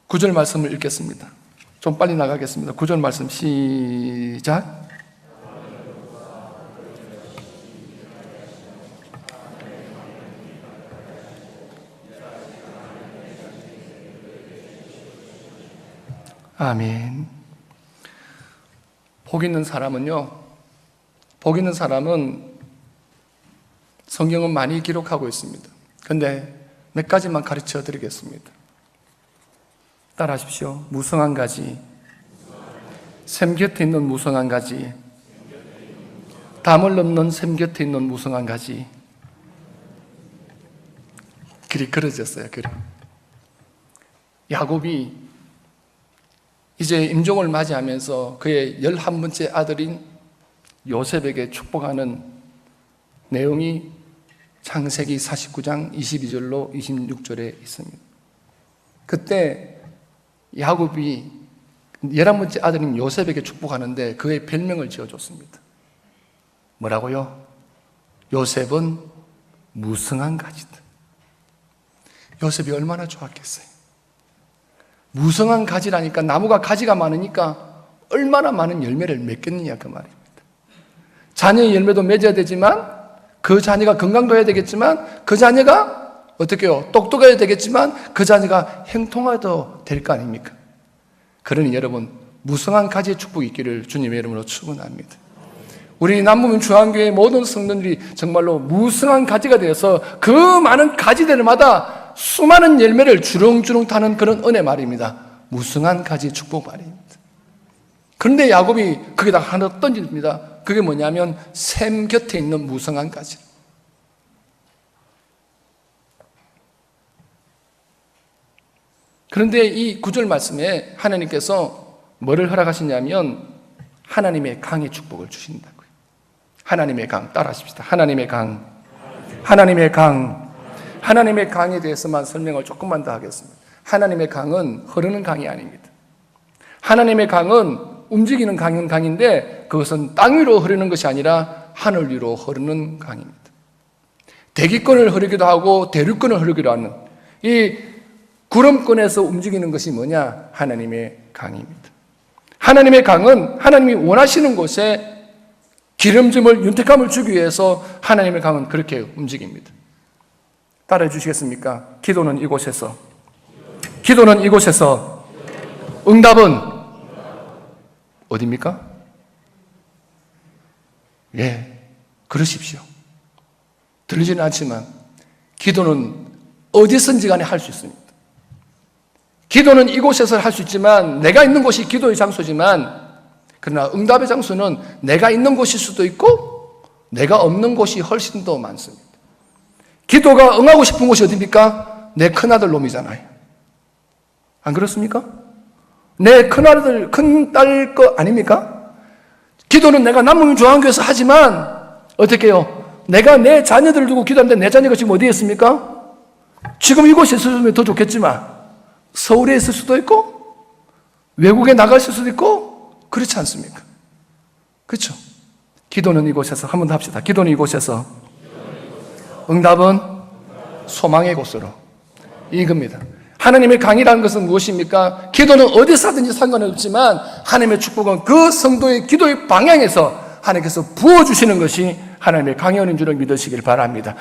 9절 말씀을 읽겠습니다. 좀 빨리 나가겠습니다. 9절 말씀 시작. 아멘. 복 있는 사람은 성경은 많이 기록하고 있습니다. 그런데 몇 가지만 가르쳐 드리겠습니다. 따라하십시오. 무성한 가지, 샘 곁에 있는 무성한 가지, 담을 넘는 샘 곁에 있는 무성한 가지. 글이 그려졌어요. 글이. 야곱이 이제 임종을 맞이하면서 그의 11번째 아들인 요셉에게 축복하는 내용이 창세기 49장 22절로 26절에 있습니다. 그때 야곱이 11번째 아들인 요셉에게 축복하는데 그의 별명을 지어줬습니다. 뭐라고요? 요셉은 무성한 가지다. 요셉이 얼마나 좋았겠어요. 무성한 가지라니까 나무가 가지가 많으니까 얼마나 많은 열매를 맺겠느냐 그 말입니다. 자녀의 열매도 맺어야 되지만 그 자녀가 건강도 해야 되겠지만 그 자녀가 어떻게 해요? 똑똑해야 되겠지만 그 자녀가 행통해도 될 거 아닙니까? 그러니 여러분 무성한 가지의 축복이 있기를 주님의 이름으로 축원합니다. 우리 남부민중앙교회 모든 성도들이 정말로 무성한 가지가 되어서 그 많은 가지들마다 수많은 열매를 주렁주렁 타는 그런 은혜 말입니다. 무성한 가지 축복 말입니다. 그런데 야곱이 거기다 하나 던집니다. 그게 뭐냐면 샘 곁에 있는 무성한 가지. 그런데 이 9절 말씀에 하나님께서 뭐를 허락하시냐면 하나님의 강의 축복을 주신다고요. 하나님의 강, 따라하십시다. 하나님의 강. 하나님의 강. 하나님의 강에 대해서만 설명을 조금만 더 하겠습니다. 하나님의 강은 흐르는 강이 아닙니다. 하나님의 강은 움직이는 강인데 그것은 땅 위로 흐르는 것이 아니라 하늘 위로 흐르는 강입니다. 대기권을 흐르기도 하고 대륙권을 흐르기도 하는 이 구름권에서 움직이는 것이 뭐냐? 하나님의 강입니다. 하나님의 강은 하나님이 원하시는 곳에 기름짐을, 윤택함을 주기 위해서 하나님의 강은 그렇게 움직입니다. 따라해 주시겠습니까? 기도는 이곳에서, 기도는 이곳에서, 응답은 어디입니까? 예, 그러십시오. 들리지는 않지만 기도는 어디선지 간에 할 수 있습니다. 기도는 이곳에서 할 수 있지만 내가 있는 곳이 기도의 장소지만 그러나 응답의 장소는 내가 있는 곳일 수도 있고 내가 없는 곳이 훨씬 더 많습니다. 기도가 응하고 싶은 곳이 어디입니까? 내 큰아들 놈이잖아요. 안 그렇습니까? 내 큰아들, 큰딸 거 아닙니까? 기도는 내가 남문 중앙교회에서 하지만 어떻게 해요? 내가 내 자녀들을 두고 기도하는데 내 자녀가 지금 어디에 있습니까? 지금 이곳에 있으면 더 좋겠지만 서울에 있을 수도 있고 외국에 나갈 수도 있고 그렇지 않습니까? 그렇죠? 기도는 이곳에서 한 번 더 합시다. 기도는 이곳에서, 응답은 소망의 곳으로. 이겁니다. 하나님의 강이라는 것은 무엇입니까? 기도는 어디서 하든지 상관없지만 하나님의 축복은 그 성도의 기도의 방향에서 하나님께서 부어주시는 것이 하나님의 강연인 줄을 믿으시길 바랍니다.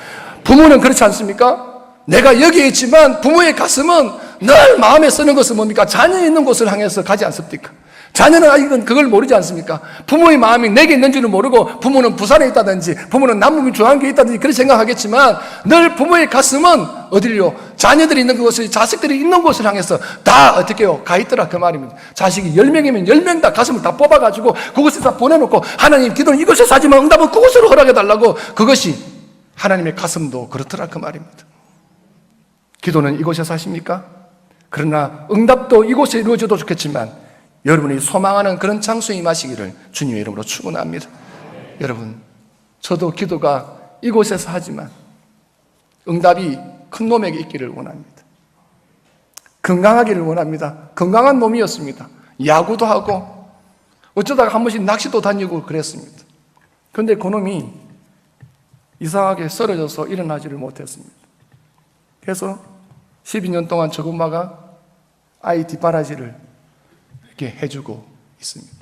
부모는 그렇지 않습니까? 내가 여기에 있지만 부모의 가슴은 늘 마음에 쓰는 것은 뭡니까? 자녀 있는 곳을 향해서 가지 않습니까? 자녀는 아직은 그걸 모르지 않습니까? 부모의 마음이 내게 있는지는 모르고 부모는 부산에 있다든지 부모는 남북 중앙교에 있다든지 그렇게 생각하겠지만 늘 부모의 가슴은 어디요? 자녀들이 있는 곳을, 자식들이 있는 곳을 향해서 다 어떻게 해요? 가 있더라 그 말입니다. 자식이 10명이면 10명 다 가슴을 다 뽑아가지고 그곳에 다 보내놓고 하나님 기도는 이곳에서 하지만 응답은 그곳으로 허락해달라고, 그것이 하나님의 가슴도 그렇더라 그 말입니다. 기도는 이곳에서 하십니까? 그러나 응답도 이곳에 이루어져도 좋겠지만 여러분이 소망하는 그런 장소에 임하시기를 주님의 이름으로 축원합니다. 여러분, 저도 기도가 이곳에서 하지만 응답이 큰 놈에게 있기를 원합니다. 건강하기를 원합니다. 건강한 놈이었습니다. 야구도 하고 어쩌다가 한 번씩 낚시도 다니고 그랬습니다. 그런데 그놈이 이상하게 쓰러져서 일어나지를 못했습니다. 그래서 12년 동안 저 엄마가 아이 뒷바라지를 이렇게 해주고 있습니다.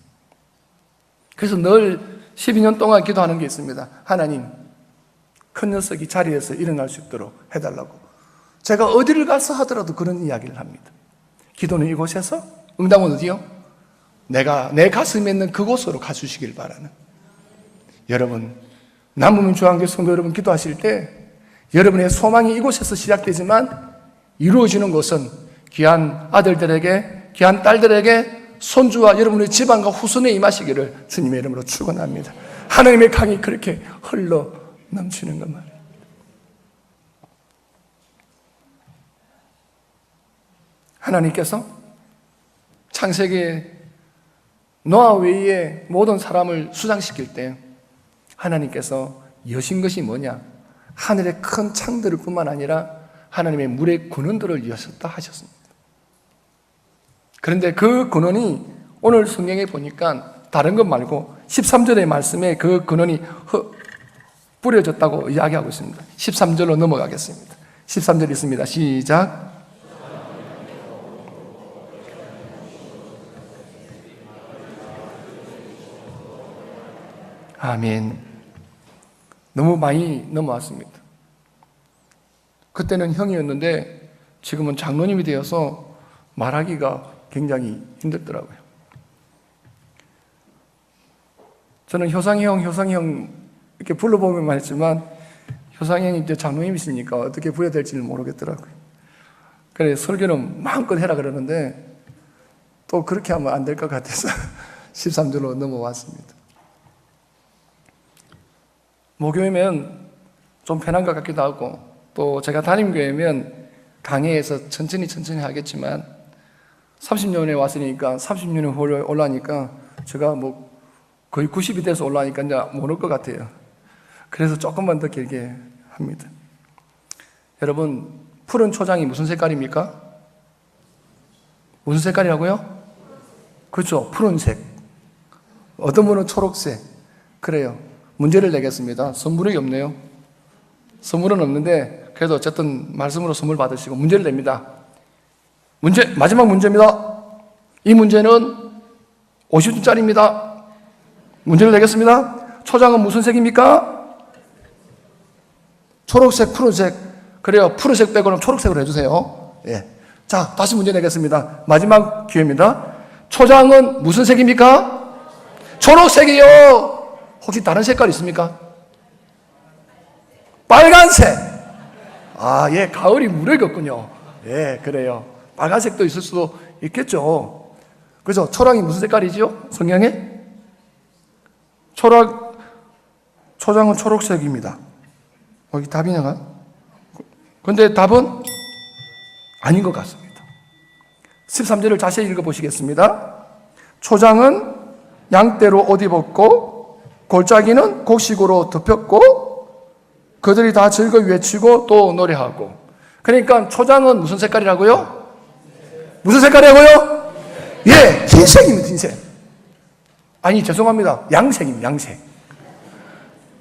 그래서 늘 12년 동안 기도하는 게 있습니다. 하나님, 큰 녀석이 자리에서 일어날 수 있도록 해달라고. 제가 어디를 가서 하더라도 그런 이야기를 합니다. 기도는 이곳에서, 응답은 어디요? 내가 내 가슴에 있는 그곳으로 가주시길 바라는. 여러분, 남부민 중앙교회 성도 여러분 기도하실 때 여러분의 소망이 이곳에서 시작되지만 이루어지는 것은 귀한 아들들에게, 귀한 딸들에게, 손주와 여러분의 집안과 후손에 임하시기를 주님의 이름으로 축원합니다. 하나님의 강이 그렇게 흘러 넘치는 것 말이에요. 하나님께서 창세기에 노아 외에 모든 사람을 수장시킬 때 하나님께서 여신 것이 뭐냐? 하늘의 큰 창들을 뿐만 아니라 하나님의 물의 근원들을 여셨다 하셨습니다. 그런데 그 근원이 오늘 성경에 보니까 다른 것 말고 13절의 말씀에 그 근원이 뿌려졌다고 이야기하고 있습니다. 13절로 넘어가겠습니다. 13절 있습니다. 시작. 아멘. 너무 많이 넘어왔습니다. 그때는 형이었는데 지금은 장로님이 되어서 말하기가 굉장히 힘들더라고요. 저는 효상이 형 이렇게 불러보기만 했지만 효상이 형이 이제 장로님이시니까 어떻게 부여야 될지는 모르겠더라고요. 그래 설교는 마음껏 해라 그러는데 또 그렇게 하면 안 될 것 같아서 13절로 넘어왔습니다. 모교회면 좀 편한 것 같기도 하고, 또 제가 담임 교회면 강해에서 천천히 하겠지만 30년에 왔으니까 30년에 올라니까 제가 뭐 거의 90이 돼서 올라니까 이제 못 올 것 같아요. 그래서 조금만 더 길게 합니다. 여러분, 푸른 초장이 무슨 색깔입니까? 무슨 색깔이라고요? 그렇죠. 푸른색. 어떤 분은 초록색. 그래요. 문제를 내겠습니다. 선물이 없네요. 선물은 없는데 그래도 어쨌든 말씀으로 선물 받으시고 문제를 냅니다. 마지막 문제입니다. 이 문제는 50점짜리입니다. 문제를 내겠습니다. 초장은 무슨 색입니까? 초록색, 푸른색. 그래요. 푸른색 빼고는 초록색으로 해주세요. 예. 자, 다시 문제 내겠습니다. 마지막 기회입니다. 초장은 무슨 색입니까? 초록색이요. 혹시 다른 색깔 있습니까? 빨간색. 아, 예, 가을이 무르익었군요. 예, 그래요. 빨간색도 있을 수도 있겠죠. 그죠? 초랑이 무슨 색깔이죠? 성경에? 초장은 초록색입니다. 여기 답이냐가? 근데 답은 아닌 것 같습니다. 13절을 자세히 읽어보시겠습니다. 초장은 양떼로 옷 입었고 골짜기는 곡식으로 덮였고 그들이 다 즐거이 외치고 또 노래하고. 그러니까 초장은 무슨 색깔이라고요? 무슨 색깔이라고요? 예, 흰색입니다. 흰색. 아니, 죄송합니다. 양색입니다. 양색.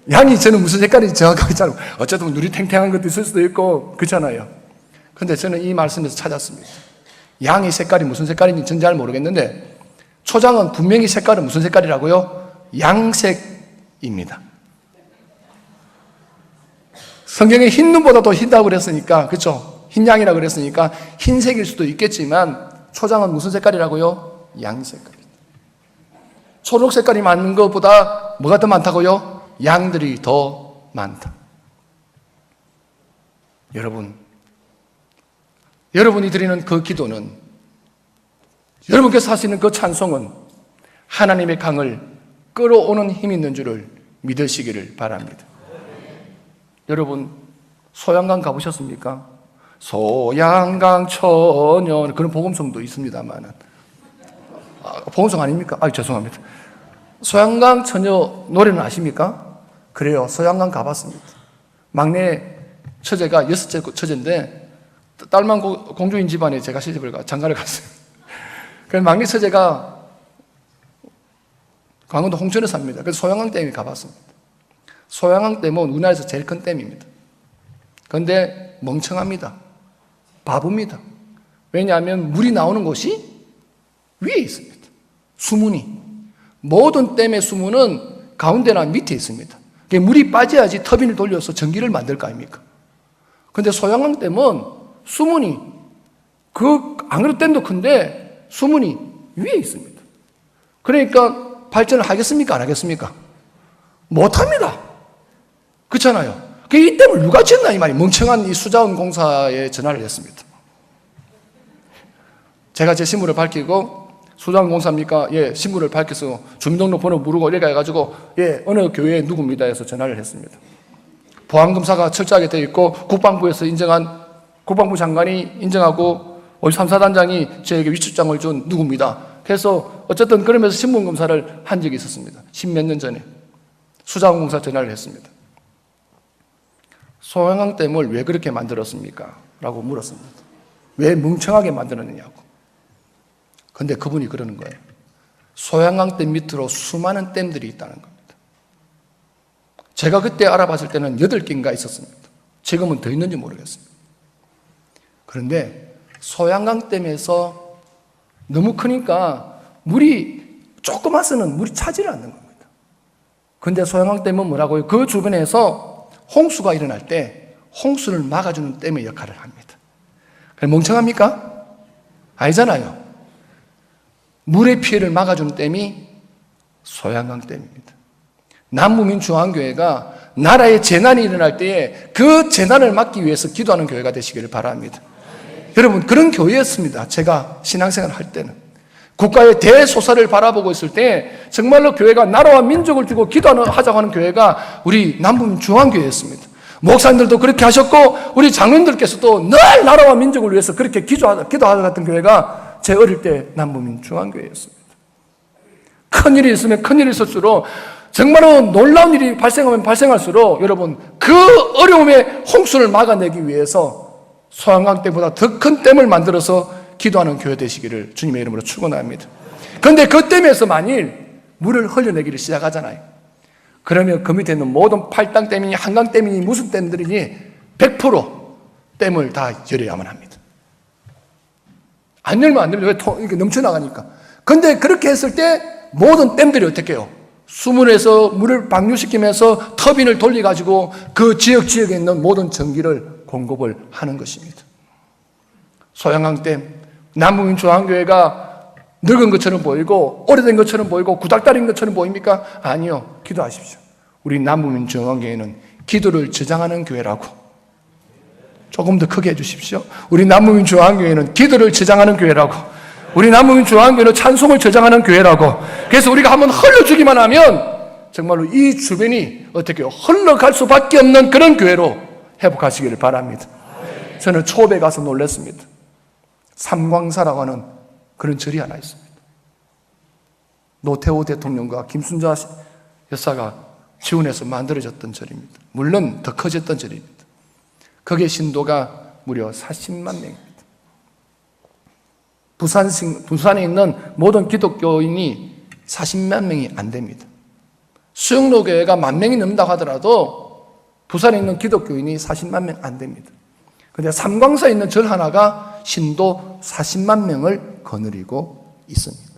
양이 저는 무슨 색깔인지 정확하게 잘 어쨌든 눈이 탱탱한 것도 있을 수도 있고 그렇잖아요. 근데 저는 이 말씀에서 찾았습니다. 양의 색깔이 무슨 색깔인지 저는 잘 모르겠는데 초장은 분명히 색깔은 무슨 색깔이라고요? 양색입니다. 성경에 흰 눈보다 더 흰다고 그랬으니까, 그렇죠? 흰 양이라고 그랬으니까 흰색일 수도 있겠지만 초장은 무슨 색깔이라고요? 양색깔입니다. 초록 색깔이 많은 것보다 뭐가 더 많다고요? 양들이 더 많다. 여러분이 드리는 그 기도는, 여러분께서 하시는 그 찬송은 하나님의 강을 끌어오는 힘이 있는 줄을 믿으시기를 바랍니다. 여러분, 소양강 가보셨습니까? 소양강 천연, 그런 복음성도 있습니다만, 복음성 아닙니까? 죄송합니다. 소양강 천연 노래는 아십니까? 그래요. 소양강 가봤습니다. 막내 처제가 6째 처제인데 딸만 공주인 집안에 제가 장가를 갔어요. 그래서 막내 처제가 강원도 홍천에 삽니다. 그래서 소양강 댐에 가봤습니다. 소양강 댐은 우리나라에서 제일 큰 댐입니다. 그런데 멍청합니다. 바보입니다. 왜냐하면 물이 나오는 곳이 위에 있습니다. 수문이. 모든 댐의 수문은 가운데나 밑에 있습니다. 물이 빠져야지 터빈을 돌려서 전기를 만들 거 아닙니까? 그런데 소양강 댐은 수문이, 안 그래도 댐도 큰데 수문이 위에 있습니다. 그러니까 발전을 하겠습니까? 안 하겠습니까? 못합니다. 그렇잖아요. 이 댐을 누가 지었나 이 말이. 멍청한 이 수자원 공사에 전화를 했습니다. 제가 제 신분을 밝히고, 수자원 공사입니까? 예, 신분을 밝혀서 주민등록번호 물고 이렇게 해가지고, 예, 어느 교회 누구입니다 해서 전화를 했습니다. 보안검사가 철저하게 되어 있고 국방부에서 인정한, 국방부 장관이 인정하고 3사단장이 저에게 위촉장을 준 누구입니다. 그래서 어쨌든 그러면서 신분검사를 한 적이 있었습니다. 10몇 년 전에 수자원공사 전화를 했습니다. 소양강 댐을 왜 그렇게 만들었습니까? 라고 물었습니다. 왜 멍청하게 만들었느냐고. 근데 그분이 그러는 거예요. 소양강 댐 밑으로 수많은 댐들이 있다는 겁니다. 제가 그때 알아봤을 때는 8개인가 있었습니다. 지금은 더 있는지 모르겠습니다. 그런데 소양강 댐에서 너무 크니까 조그마서는 물이 차지를 않는 겁니다. 그런데 소양강 댐은 뭐라고요? 그 주변에서 홍수가 일어날 때 홍수를 막아주는 댐의 역할을 합니다. 멍청합니까? 아니잖아요. 물의 피해를 막아주는 댐이 소양강 댐입니다. 남부민중앙교회가 나라에 재난이 일어날 때에 그 재난을 막기 위해서 기도하는 교회가 되시기를 바랍니다. 여러분, 그런 교회였습니다. 제가 신앙생활을 할 때는. 국가의 대소사를 바라보고 있을 때 정말로 교회가 나라와 민족을 두고 기도하자고 하는 교회가 우리 남부민중앙교회였습니다. 목사님들도 그렇게 하셨고 우리 장로님들께서도 늘 나라와 민족을 위해서 그렇게 기도하자 같은 교회가 제 어릴 때 남부민중앙교회였습니다. 큰일이 있으면 큰일이 있을수록 정말로 놀라운 일이 발생하면 발생할수록 여러분 그 어려움의 홍수를 막아내기 위해서 소양강댐보다 더 큰 댐을 만들어서 기도하는 교회 되시기를 주님의 이름으로 축원합니다. 그런데 그 댐에서 만일 물을 흘려내기를 시작하잖아요. 그러면 그 밑에 있는 모든 팔당댐이니 한강댐이니 무슨 댐들이니 100% 댐을 다 열어야만 합니다. 안 열면 안 됩니다. 왜 이렇게 넘쳐나가니까. 그런데 그렇게 했을 때 모든 댐들이 어떻게 해요? 수문에서 물을 방류시키면서 터빈을 돌려가지고 그 지역에 있는 모든 전기를 공급을 하는 것입니다. 소양강댐, 남부민중앙교회가 늙은 것처럼 보이고 오래된 것처럼 보이고 구닥다리인 것처럼 보입니까? 아니요. 기도하십시오. 우리 남부민중앙교회는 기도를 저장하는 교회라고. 조금 더 크게 해주십시오. 우리 남부민중앙교회는 기도를 저장하는 교회라고. 우리 남부민중앙교회는 찬송을 저장하는 교회라고. 그래서 우리가 한번 흘러주기만 하면 정말로 이 주변이 어떻게 흘러갈 수밖에 없는 그런 교회로 회복하시기를 바랍니다. 저는 초읍에 가서 놀랐습니다. 삼광사라고 하는 그런 절이 하나 있습니다. 노태우 대통령과 김순자 여사가 지원해서 만들어졌던 절입니다. 물론 더 커졌던 절입니다. 거기에 신도가 무려 40만 명입니다. 부산에 있는 모든 기독교인이 40만 명이 안 됩니다. 수영로교회가 10,000명이 넘는다고 하더라도 부산에 있는 기독교인이 40만 명 안 됩니다. 그런데 삼광사에 있는 절 하나가 신도 40만 명을 거느리고 있습니다.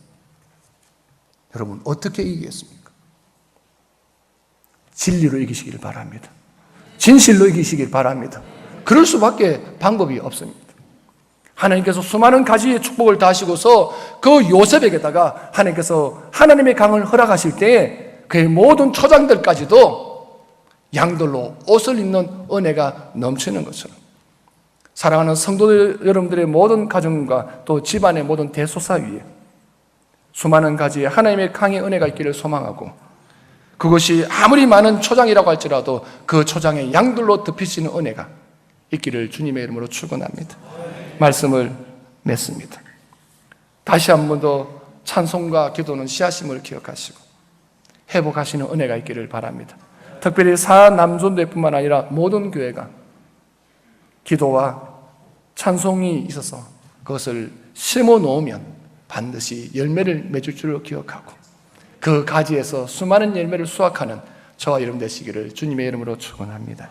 여러분 어떻게 이기겠습니까? 진리로 이기시길 바랍니다. 진실로 이기시길 바랍니다. 그럴 수밖에 방법이 없습니다. 하나님께서 수많은 가지의 축복을 다하시고서 그 요셉에게다가 하나님께서 하나님의 강을 허락하실 때에 그의 모든 초장들까지도 양들로 옷을 입는 은혜가 넘치는 것처럼 사랑하는 성도 여러분들의 모든 가정과 또 집안의 모든 대소사 위에 수많은 가지의 하나님의 강의 은혜가 있기를 소망하고 그것이 아무리 많은 초장이라고 할지라도 그 초장에 양들로 덮이시는 은혜가 있기를 주님의 이름으로 축원합니다. 말씀을 맺습니다. 다시 한 번 더 찬송과 기도는 씨앗임을 기억하시고 회복하시는 은혜가 있기를 바랍니다. 특별히 사남존대뿐만 아니라 모든 교회가 기도와 찬송이 있어서 그것을 심어 놓으면 반드시 열매를 맺을 줄을 기억하고 그 가지에서 수많은 열매를 수확하는 저와 여러분 되시기를 주님의 이름으로 축원합니다.